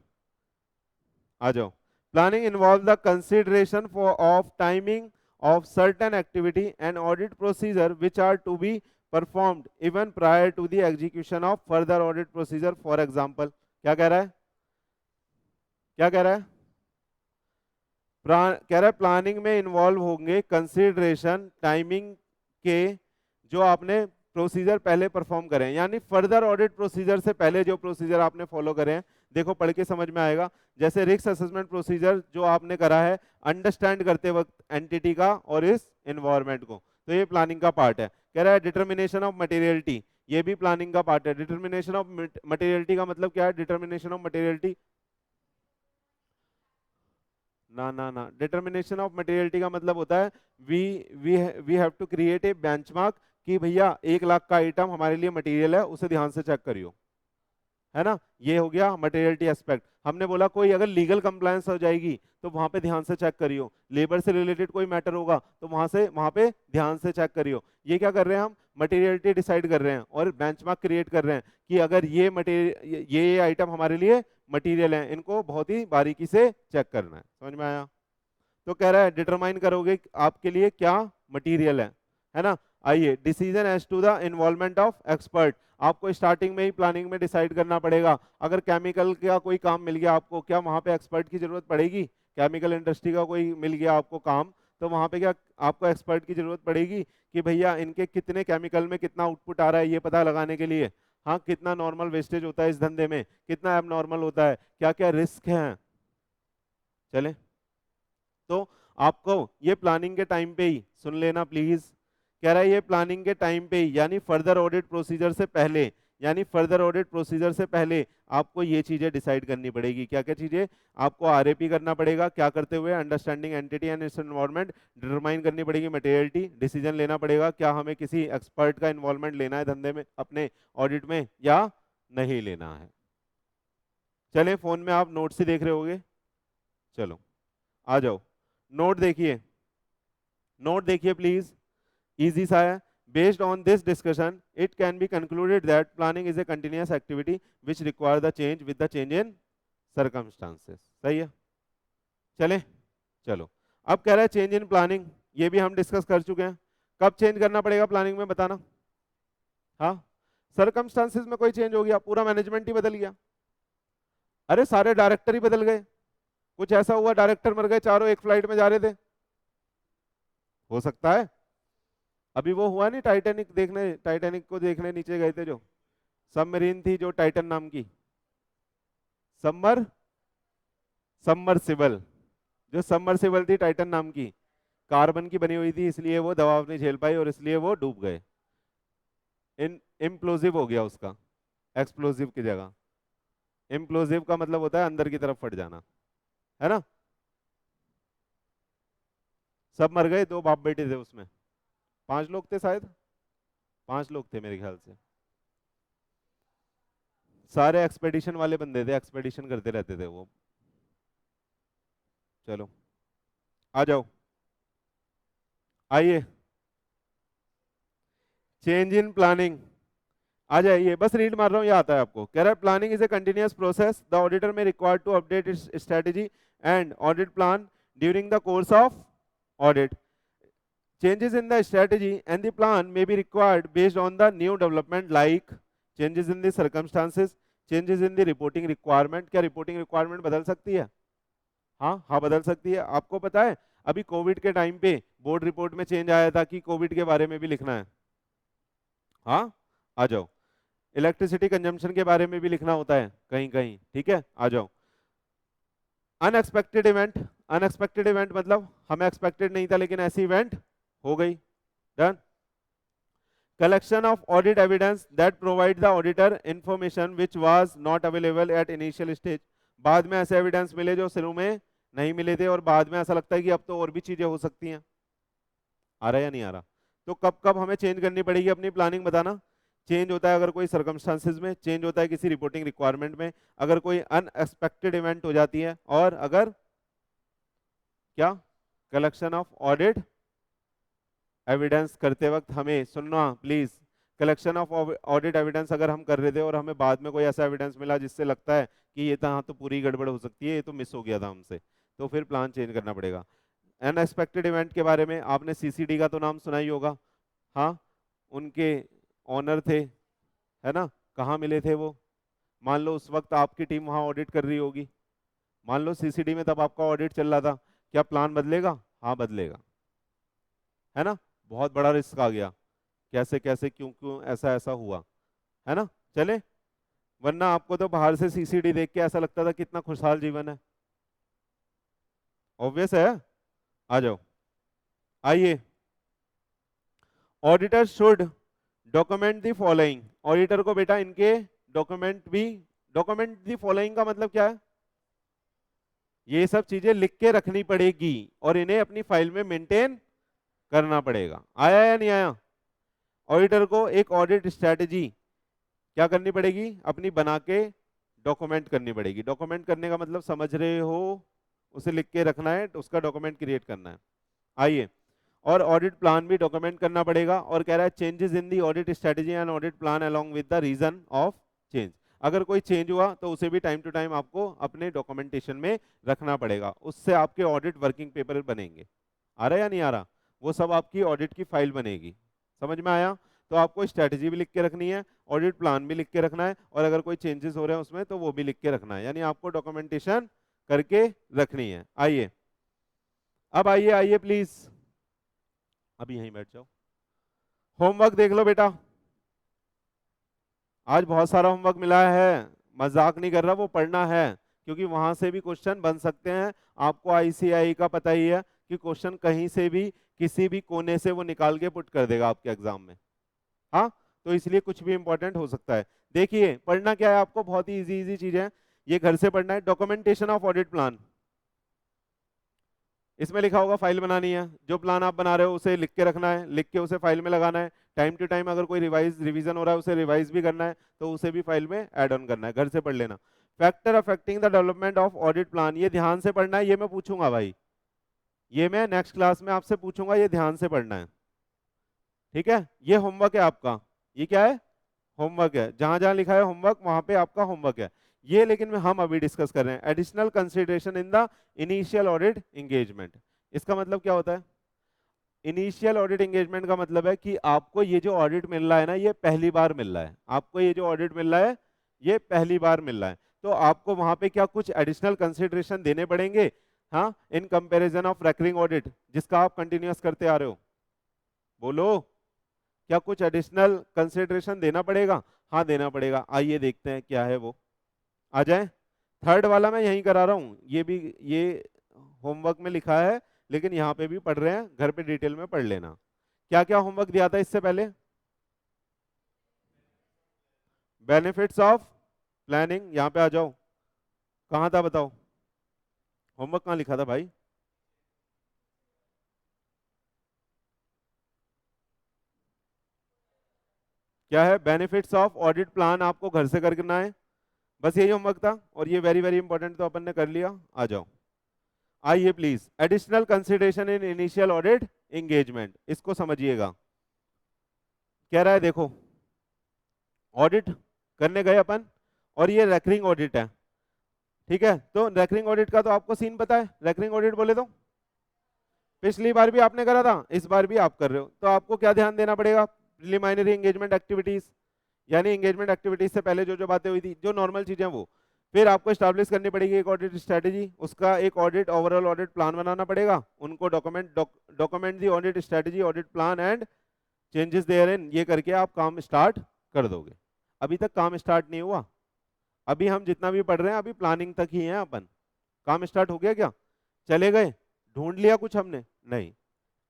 आ जाओ, planning involve the consideration for of timing of certain activity and audit procedure which are to be performed even prior to the execution of further audit procedure, for example, क्या कह रहा है, क्या कह रहा है? कह रहा है प्लानिंग में इन्वॉल्व होंगे कंसीडरेशन टाइमिंग के जो आपने प्रोसीजर पहले परफॉर्म करें, यानी फर्दर ऑडिट प्रोसीजर से पहले जो प्रोसीजर आपने फॉलो करें हैं। देखो पढ़ के समझ में आएगा। जैसे रिस्क असेसमेंट प्रोसीजर जो आपने करा है अंडरस्टैंड करते वक्त एंटिटी का और इस एनवायरनमेंट को, तो ये प्लानिंग का पार्ट है। कह रहा है डिटर्मिनेशन ऑफ मटेरियलिटी, ये भी प्लानिंग का पार्ट है। डिटर्मिनेशन ऑफ मटेरियलिटी का मतलब क्या है? डिटर्मिनेशन ऑफ मटेरियलिटी ना डिटर्मिनेशन ऑफ मटेरियलिटी का मतलब होता है we we we have to create a benchmark कि भैया 1 लाख का आइटम हमारे लिए मटेरियल है, उसे ध्यान से चेक करियो, है ना। ये हो गया मटेरियलिटी एस्पेक्ट। हमने बोला कोई अगर लीगल कंप्लायंस हो जाएगी तो वहां पे ध्यान से चेक करियो, लेबर से रिलेटेड कोई मैटर होगा तो वहां पे ध्यान से चेक करियो। ये क्या कर रहे हैं हम? मटेरियलिटी डिसाइड कर रहे हैं और बेंचमार्क क्रिएट कर रहे हैं कि अगर ये मटेरियल ये आइटम हमारे लिए मटेरियल है, इनको बहुत ही बारीकी से चेक करना है। समझ में आया? तो कह रहा है डिटरमाइन करोगे आपके लिए क्या मटेरियल है ना। आइए, decision as to the involvement of expert, आपको स्टार्टिंग में ही प्लानिंग में डिसाइड करना पड़ेगा। अगर केमिकल का कोई काम मिल गया आपको, क्या वहां पे एक्सपर्ट की जरूरत पड़ेगी? केमिकल इंडस्ट्री का कोई मिल गया आपको काम, तो वहां पे क्या आपको एक्सपर्ट की जरूरत पड़ेगी कि भैया इनके कितने केमिकल में कितना आउटपुट आ रहा है ये पता लगाने के लिए। हाँ, कितना नॉर्मल वेस्टेज होता है इस धंधे में, कितना एबनॉर्मल होता है, क्या क्या रिस्क है। चले, तो आपको ये प्लानिंग के टाइम पे ही सुन लेना प्लीज। कह रहा है ये प्लानिंग के टाइम पे ही, यानी फर्दर ऑडिट प्रोसीजर से पहले, यानी फर्दर ऑडिट प्रोसीजर से पहले आपको ये चीजें डिसाइड करनी पड़ेगी। क्या क्या चीजें? आपको आरएपी करना पड़ेगा, क्या करते हुए? Understanding entity and its environment. Determine करनी पड़ेगी मटेरियलिटी, डिसीजन लेना पड़ेगा क्या हमें किसी एक्सपर्ट का इन्वॉल्वमेंट लेना है धंधे में अपने ऑडिट में या नहीं लेना है। चले, फोन में आप नोट्स ही देख रहे होगे, चलो आ जाओ। नोट देखिए, नोट देखिए प्लीज, इजी सा है। Based on this discussion, it can be concluded that planning is a continuous activity which require the change with the change in circumstances। सही है? चले, चलो। अब कह रहा है चेंज इन प्लानिंग, ये भी हम डिस्कस कर चुके हैं। कब चेंज करना पड़ेगा प्लानिंग में, बताना। हाँ, सर्कमस्टांसेस में कोई चेंज हो गया, पूरा मैनेजमेंट ही बदल गया। अरे सारे डायरेक्टर ही बदल गए, कुछ ऐसा हुआ डायरेक्टर मर गए, चारों एक फ्लाइट में जा रहे थे, हो सकता है। अभी वो हुआ नहीं टाइटैनिक देखने, टाइटैनिक को देखने नीचे गए थे, जो सबमरीन थी जो टाइटन नाम की, सबमर्सिबल, जो सबमर्सिबल थी टाइटन नाम की, कार्बन की बनी हुई थी, इसलिए वो दबाव नहीं झेल पाई और इसलिए वो डूब गए। इम्प्लोजिव हो गया उसका, एक्सप्लोजिव की जगह। इम्प्लोजिव का मतलब होता है अंदर की तरफ फट जाना, है ना। सब मर गए, 2 बाप बेटे थे उसमें, 5 लोग थे शायद, 5 लोग थे मेरे ख्याल से। सारे एक्सपेडिशन वाले बंदे थे, एक्सपेडिशन करते रहते थे वो। चलो आ जाओ, आइए। चेंज इन प्लानिंग, आ जाइए, बस रीड मार रहा हूँ, ये आता है आपको। कह रहा है planning is a continuous process, the auditor में required to update its strategy and audit plan during the course of audit. Changes in the strategy and the plan may be required based on the new development like changes in the circumstances, changes in the reporting requirement। क्या reporting requirement बदल सकती है? हाँ बदल सकती है। आपको पता है अभी कोविड के टाइम पे बोर्ड रिपोर्ट में चेंज आया था कि कोविड के बारे में भी लिखना है। हाँ, आ जाओ। इलेक्ट्रिसिटी कंजम्पशन के बारे में भी लिखना होता है कहीं कहीं, ठीक है, आ जाओ। अनएक्सपेक्टेड इवेंट, अनएक्सपेक्टेड इवेंट मतलब हमें एक्सपेक्टेड नहीं था लेकिन ऐसी इवेंट हो गई, done. Collection of audit evidence that provide the auditor information which was not available at initial stage। बाद में ऐसे एविडेंस मिले जो शुरू में नहीं मिले थे और बाद में ऐसा लगता है कि अब तो और भी चीजें हो सकती हैं। आ रहा है या नहीं आ रहा? तो कब कब हमें चेंज करनी पड़ेगी अपनी प्लानिंग, बताना। चेंज होता है अगर कोई सर्कमस्टांसेस में, चेंज होता है किसी रिपोर्टिंग रिक्वायरमेंट में, अगर कोई अनएक्सपेक्टेड इवेंट हो जाती है, और अगर क्या कलेक्शन ऑफ ऑडिट एविडेंस करते वक्त हमें सुनना please. Collection of audit evidence अगर हम कर रहे थे और हमें बाद में कोई ऐसा एविडेंस मिला जिससे लगता है कि ये तो पूरी गड़बड़ हो सकती है, ये तो मिस हो गया था हमसे, तो फिर प्लान चेंज करना पड़ेगा। अनएक्सपेक्टेड इवेंट के बारे में आपने सीसीडी का तो नाम सुना ही होगा। हाँ, उनके ऑनर थे, है ना, कहाँ मिले थे वो? मान लो उस वक्त आपकी टीम वहाँ ऑडिट कर रही होगी, मान लो सीसीडी में तब आपका ऑडिट चल रहा था, क्या प्लान बदलेगा? हाँ बदलेगा, है ना। बहुत बड़ा रिस्क आ गया, कैसे कैसे क्यों क्यों ऐसा ऐसा हुआ, है ना। चले, वरना आपको तो बाहर से सीसीडी देख के ऐसा लगता था कितना खुशहाल जीवन है, ऑब्वियस है। आ जाओ, आइए। Auditor should document the following, auditor को बेटा इनके डॉक्यूमेंट भी, डॉक्यूमेंट दी फॉलोइंग का मतलब क्या है? ये सब चीजें लिख के रखनी पड़ेगी और इन्हें अपनी फाइल में मेंटेन करना पड़ेगा। आया या नहीं आया? ऑडिटर को एक ऑडिट स्ट्रेटजी क्या करनी पड़ेगी? अपनी बना के डॉक्यूमेंट करनी पड़ेगी। डॉक्यूमेंट करने का मतलब समझ रहे हो, उसे लिख के रखना है, उसका डॉक्यूमेंट क्रिएट करना है। आइए, और ऑडिट प्लान भी डॉक्यूमेंट करना पड़ेगा, और कह रहा है changes in the audit strategy and audit plan along with the reason of change. अगर कोई चेंज हुआ तो उसे भी टाइम टू टाइम आपको अपने डॉक्यूमेंटेशन में रखना पड़ेगा, उससे आपके ऑडिट वर्किंग पेपर बनेंगे। आ रहा है या नहीं आ रहा? वो सब आपकी ऑडिट की फाइल बनेगी। समझ में आया? तो आपको स्ट्रेटजी भी लिख के रखनी है, ऑडिट प्लान भी लिख के रखना है, और अगर कोई चेंजेस हो रहे हैं उसमें तो वो भी लिख के रखना है, यानी आपको डॉक्यूमेंटेशन करके रखनी है। आइए, अब आइए आइए प्लीज, अभी यहीं बैठ जाओ। होमवर्क देख लो बेटा, आज बहुत सारा होमवर्क मिला है, मजाक नहीं कर रहा, वो पढ़ना है, क्योंकि वहां से भी क्वेश्चन बन सकते हैं। आपको आईसीआई का पता ही है कि क्वेश्चन कहीं से भी किसी भी कोने से वो निकाल के पुट कर देगा आपके एग्जाम में। हाँ, तो इसलिए कुछ भी इंपॉर्टेंट हो सकता है। देखिए, पढ़ना क्या है आपको, बहुत ही इजी इजी चीज है, ये घर से पढ़ना है। डॉक्यूमेंटेशन ऑफ ऑडिट प्लान, इसमें लिखा होगा फाइल बनानी है, जो प्लान आप बना रहे हो उसे लिख के रखना है, लिख के उसे फाइल में लगाना है। टाइम टू टाइम अगर कोई रिवीजन हो रहा है उसे रिवाइज भी करना है, तो उसे भी फाइल में ऐड ऑन करना है। घर से पढ़ लेना। Factor affecting the development of audit plan, ये ध्यान से पढ़ना है, ये मैं पूछूंगा भाई, ये मैं नेक्स्ट क्लास में आपसे पूछूंगा, ये ध्यान से पढ़ना है, ठीक है। ये होमवर्क है आपका, ये क्या है? होमवर्क है, जहां जहां लिखा है होमवर्क वहां पे आपका होमवर्क है ये। लेकिन हम अभी डिस्कस कर रहे हैं additional consideration in the initial audit engagement. इसका मतलब क्या होता है? इनिशियल ऑडिट एंगेजमेंट का मतलब है कि आपको ये जो ऑडिट मिल रहा है ना, ये पहली बार मिल रहा है। आपको ये जो ऑडिट मिल रहा है ये पहली बार मिल रहा है, तो आपको वहां पे क्या कुछ एडिशनल कंसिडरेशन देने पड़ेंगे? हाँ, in comparison of recurring audit, जिसका आप कंटिन्यूअस करते आ रहे हो। बोलो, क्या कुछ एडिशनल कंसिडरेशन देना पड़ेगा? हाँ देना पड़ेगा। आइए देखते हैं क्या है वो, आ जाए। थर्ड वाला मैं यहीं करा रहा हूँ, ये भी ये होमवर्क में लिखा है, लेकिन यहाँ पे भी पढ़ रहे हैं, घर पे डिटेल में पढ़ लेना। क्या क्या होमवर्क दिया था इससे पहले? बेनिफिट्स ऑफ प्लानिंग, यहाँ पे आ जाओ, कहाँ था बताओ, होमवर्क कहाँ लिखा था भाई? क्या है? बेनिफिट्स ऑफ ऑडिट प्लान, आपको घर से करना है, बस यही होमवर्क था, और ये वेरी वेरी इंपॉर्टेंट तो अपन ने कर लिया। आ जाओ, आइए please, additional consideration in initial audit engagement, इसको समझिएगा। कह रहा है देखो, ऑडिट करने गए अपन, और ये रेकरिंग ऑडिट है, ठीक है। तो रेकरिंग ऑडिट का तो आपको सीन पता है, रेकरिंग ऑडिट बोले तो पिछली बार भी आपने करा था, इस बार भी आप कर रहे हो, तो आपको क्या ध्यान देना पड़ेगा? प्रिलिमिनरी एंगेजमेंट एक्टिविटीज, यानी एंगेजमेंट एक्टिविटीज से पहले जो जो बातें हुई थी, जो नॉर्मल चीजें वो। फिर आपको स्टैब्लिश करनी पड़ेगी एक ऑडिट स्ट्रेटेजी, उसका एक ऑडिट ओवरऑल ऑडिट प्लान बनाना पड़ेगा, उनको document the audit strategy, audit plan and changes therein, ये करके आप काम स्टार्ट कर दोगे। अभी तक काम स्टार्ट नहीं हुआ, अभी हम जितना भी पढ़ रहे हैं अभी प्लानिंग तक ही है अपन। काम स्टार्ट हो गया क्या? चले गए? ढूंढ लिया कुछ हमने? नहीं।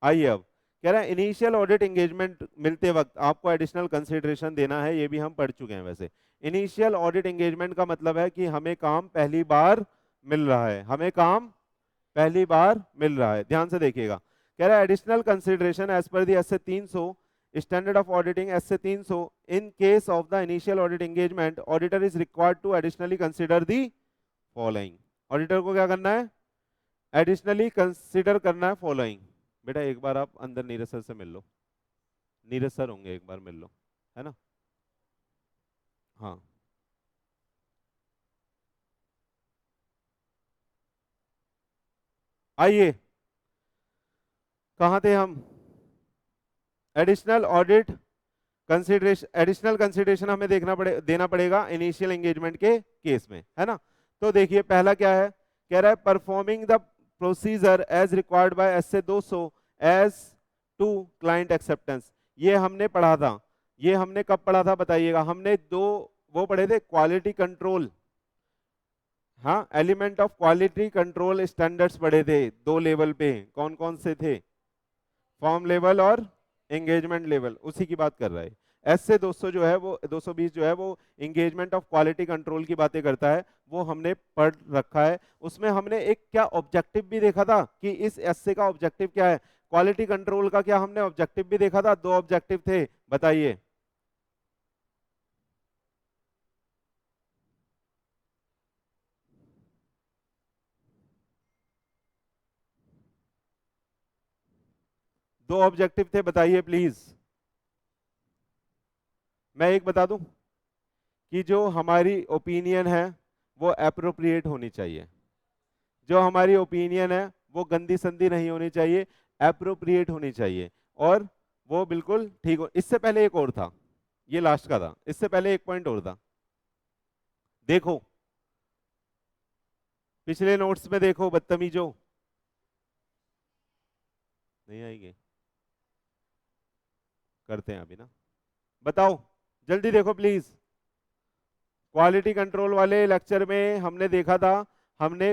आइए, अब कह रहा है इनिशियल ऑडिट एंगेजमेंट मिलते वक्त आपको एडिशनल कंसिडरेशन देना है, ये भी हम पढ़ चुके हैं वैसे। इनिशियल ऑडिट एंगेजमेंट का मतलब है कि हमें काम पहली बार मिल रहा है, हमें काम पहली बार मिल रहा है, ध्यान से देखिएगा। कह रहा है additional consideration as per the S 300 standard of auditing, S 300, in case of the initial audit engagement auditor is required to additionally consider the following. Auditor को क्या करना है? एडिशनली कंसिडर करना है फॉलोइंग। बेटा एक बार आप अंदर नीरज सर से मिल लो, नीरज सर होंगे, एक बार मिल लो, है ना। हाँ, आइए, कहाँ थे हम? Additional audit consideration, additional consideration हमें देना पड़ेगा इनिशियल एंगेजमेंट के केस में, है ना। तो देखिए पहला क्या है कह रहा है performing the procedure as required by SA 200 as to client acceptance. ये हमने पढ़ा था, ये हमने कब पढ़ा था बताइएगा? हमने दो वो पढ़े थे, क्वालिटी कंट्रोल, हाँ, element of quality control standards पढ़े थे दो लेवल पे। कौन कौन से थे? फॉर्म लेवल और एंगेजमेंट लेवल, उसी की बात कर रहा है। एस से 200 जो है वो 220 जो है वो एंगेजमेंट ऑफ क्वालिटी कंट्रोल की बातें करता है, वो हमने पढ़ रखा है। उसमें हमने एक क्या ऑब्जेक्टिव भी देखा था कि इस एस से का ऑब्जेक्टिव क्या है, क्वालिटी कंट्रोल का क्या हमने ऑब्जेक्टिव भी देखा था? दो ऑब्जेक्टिव थे, बताइए। दो ऑब्जेक्टिव थे, बताइए प्लीज। मैं एक बता दूं कि जो हमारी ओपिनियन है वो एप्रोप्रिएट होनी चाहिए, जो हमारी ओपिनियन है वो गंदी संदी नहीं होनी चाहिए, एप्रोप्रिएट होनी चाहिए, और वो बिल्कुल ठीक हो। इससे पहले एक और था, ये लास्ट का था, इससे पहले एक पॉइंट और था, देखो पिछले नोट्स में देखो, बदतमीजो। नहीं आएंगे, करते हैं अभी ना, बताओ जल्दी देखो प्लीज। क्वालिटी कंट्रोल वाले लेक्चर में हमने देखा था, हमने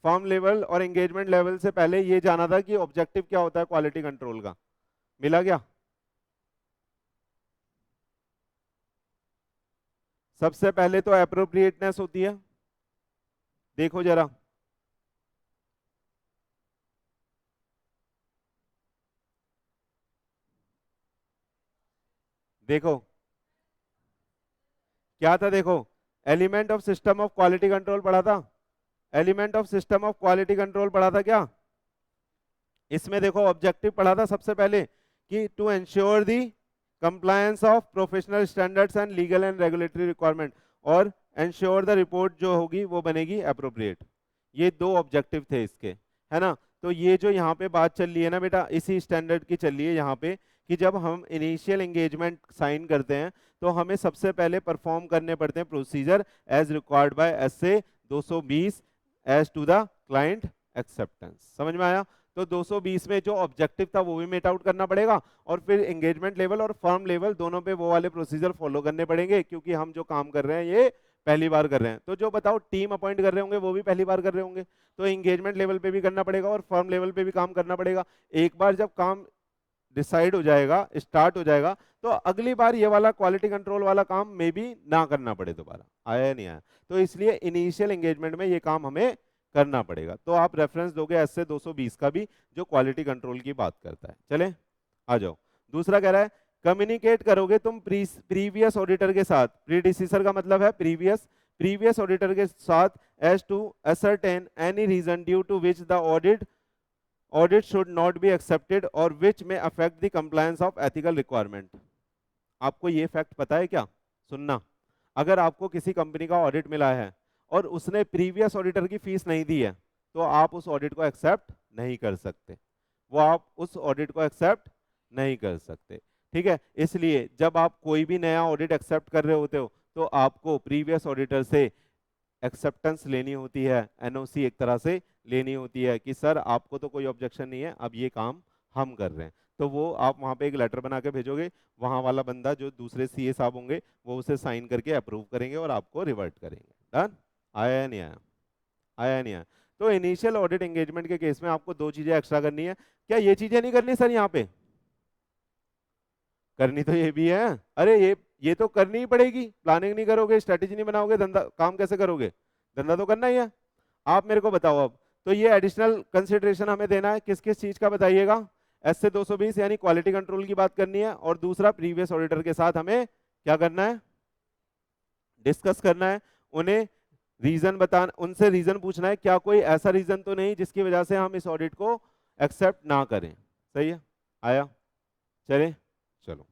फॉर्म लेवल और एंगेजमेंट लेवल से पहले ये जाना था कि ऑब्जेक्टिव क्या होता है क्वालिटी कंट्रोल का। मिला क्या? सबसे पहले तो एप्रोप्रिएटनेस होती है, देखो जरा, देखो क्या था, देखो element of system of quality control पढ़ा था, element of system of quality control पढ़ा था क्या? इसमें देखो ऑब्जेक्टिव पढ़ा था सबसे पहले कि to ensure the compliance of professional standards and legal and regulatory requirement, और एंश्योर द रिपोर्ट जो होगी वो बनेगी अप्रोप्रिएट। ये दो ऑब्जेक्टिव थे इसके, है ना? तो ये जो यहाँ पे बात चल रही है ना बेटा, इसी स्टैंडर्ड की चल रही है यहाँ पे, कि जब हम इनिशियल एंगेजमेंट साइन करते हैं तो हमें सबसे पहले परफॉर्म करने पड़ते हैं procedure as required by SA 220 as to the client acceptance. समझ में आया? तो 220 में जो ऑब्जेक्टिव था वो भी मेट आउट करना पड़ेगा, और फिर एंगेजमेंट लेवल और फर्म लेवल दोनों पे वो वाले प्रोसीजर फॉलो करने पड़ेंगे, क्योंकि हम जो काम कर रहे हैं ये पहली बार कर रहे हैं। तो जो बताओ टीम अपॉइंट कर रहे होंगे वो भी पहली बार कर रहे होंगे, तो एंगेजमेंट लेवल पे भी करना पड़ेगा और फर्म लेवल पे भी काम करना पड़ेगा। एक बार जब काम डिसाइड हो जाएगा, स्टार्ट हो जाएगा, तो अगली बार ये वाला क्वालिटी कंट्रोल वाला काम में भी ना करना पड़े दोबारा। आया या नहीं आया? तो इसलिए इनिशियल एंगेजमेंट में ये काम हमें करना पड़ेगा। तो आप रेफरेंस दोगे एसए 220 का भी, जो क्वालिटी कंट्रोल की बात करता है। चले आ जाओ, दूसरा कह रहा है कम्युनिकेट करोगे तुम प्रीवियस ऑडिटर के साथ, प्रीडिसीजर का मतलब है प्रीवियस ऑडिटर के साथ, as to ascertain any reason due to which the audit should not be accepted और which may affect the compliance of ethical requirement. आपको ये फैक्ट पता है क्या? सुनना, अगर आपको किसी कंपनी का ऑडिट मिला है और उसने प्रीवियस ऑडिटर की फीस नहीं दी है, तो आप उस ऑडिट को एक्सेप्ट नहीं कर सकते, वो आप उस ऑडिट को एक्सेप्ट नहीं कर सकते। ठीक है? इसलिए जब आप कोई भी नया ऑडिट एक्सेप्ट कर रहे होते हो तो आपको प्रीवियस ऑडिटर से एक्सेप्टेंस लेनी होती है, एनओसी एक तरह से लेनी होती है कि सर आपको तो कोई ऑब्जेक्शन नहीं है, अब ये काम हम कर रहे हैं। तो वो आप वहाँ पे एक लेटर बना के भेजोगे, वहाँ वाला बंदा जो दूसरे सीए साहब होंगे वो उसे साइन करके अप्रूव करेंगे और आपको रिवर्ट करेंगे। डन? आया या नहीं आया? आया या नहीं आया? तो इनिशियल ऑडिट एंगेजमेंट के केस में आपको दो चीजें एक्स्ट्रा करनी है। क्या ये चीजें नहीं करनी सर? यहाँ पे करनी तो ये भी है, अरे ये तो करनी ही पड़ेगी। प्लानिंग नहीं करोगे, स्ट्रेटेजी नहीं बनाओगे, धंधा काम कैसे करोगे? धंधा तो करना ही है। आप मेरे को बताओ अब, तो ये एडिशनल कंसिडरेशन हमें देना है किस किस चीज का बताइएगा? एस से 220 यानी क्वालिटी कंट्रोल की बात करनी है, और दूसरा प्रीवियस ऑडिटर के साथ हमें क्या करना है? डिस्कस करना है, उन्हें रीजन बताना, उनसे रीजन पूछना है क्या कोई ऐसा रीजन तो नहीं जिसकी वजह से हम इस ऑडिट को एक्सेप्ट ना करें। सही है? आया? चले चलो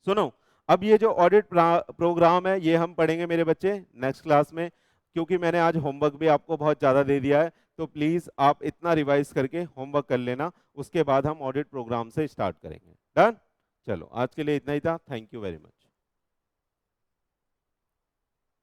सुनो, अब ये जो ऑडिट प्रोग्राम है ये हम पढ़ेंगे मेरे बच्चे नेक्स्ट क्लास में, क्योंकि मैंने आज होमवर्क भी आपको बहुत ज़्यादा दे दिया है। तो प्लीज़ आप इतना रिवाइज करके होमवर्क कर लेना, उसके बाद हम ऑडिट प्रोग्राम से स्टार्ट करेंगे। डन? चलो आज के लिए इतना ही था, थैंक यू वेरी मच।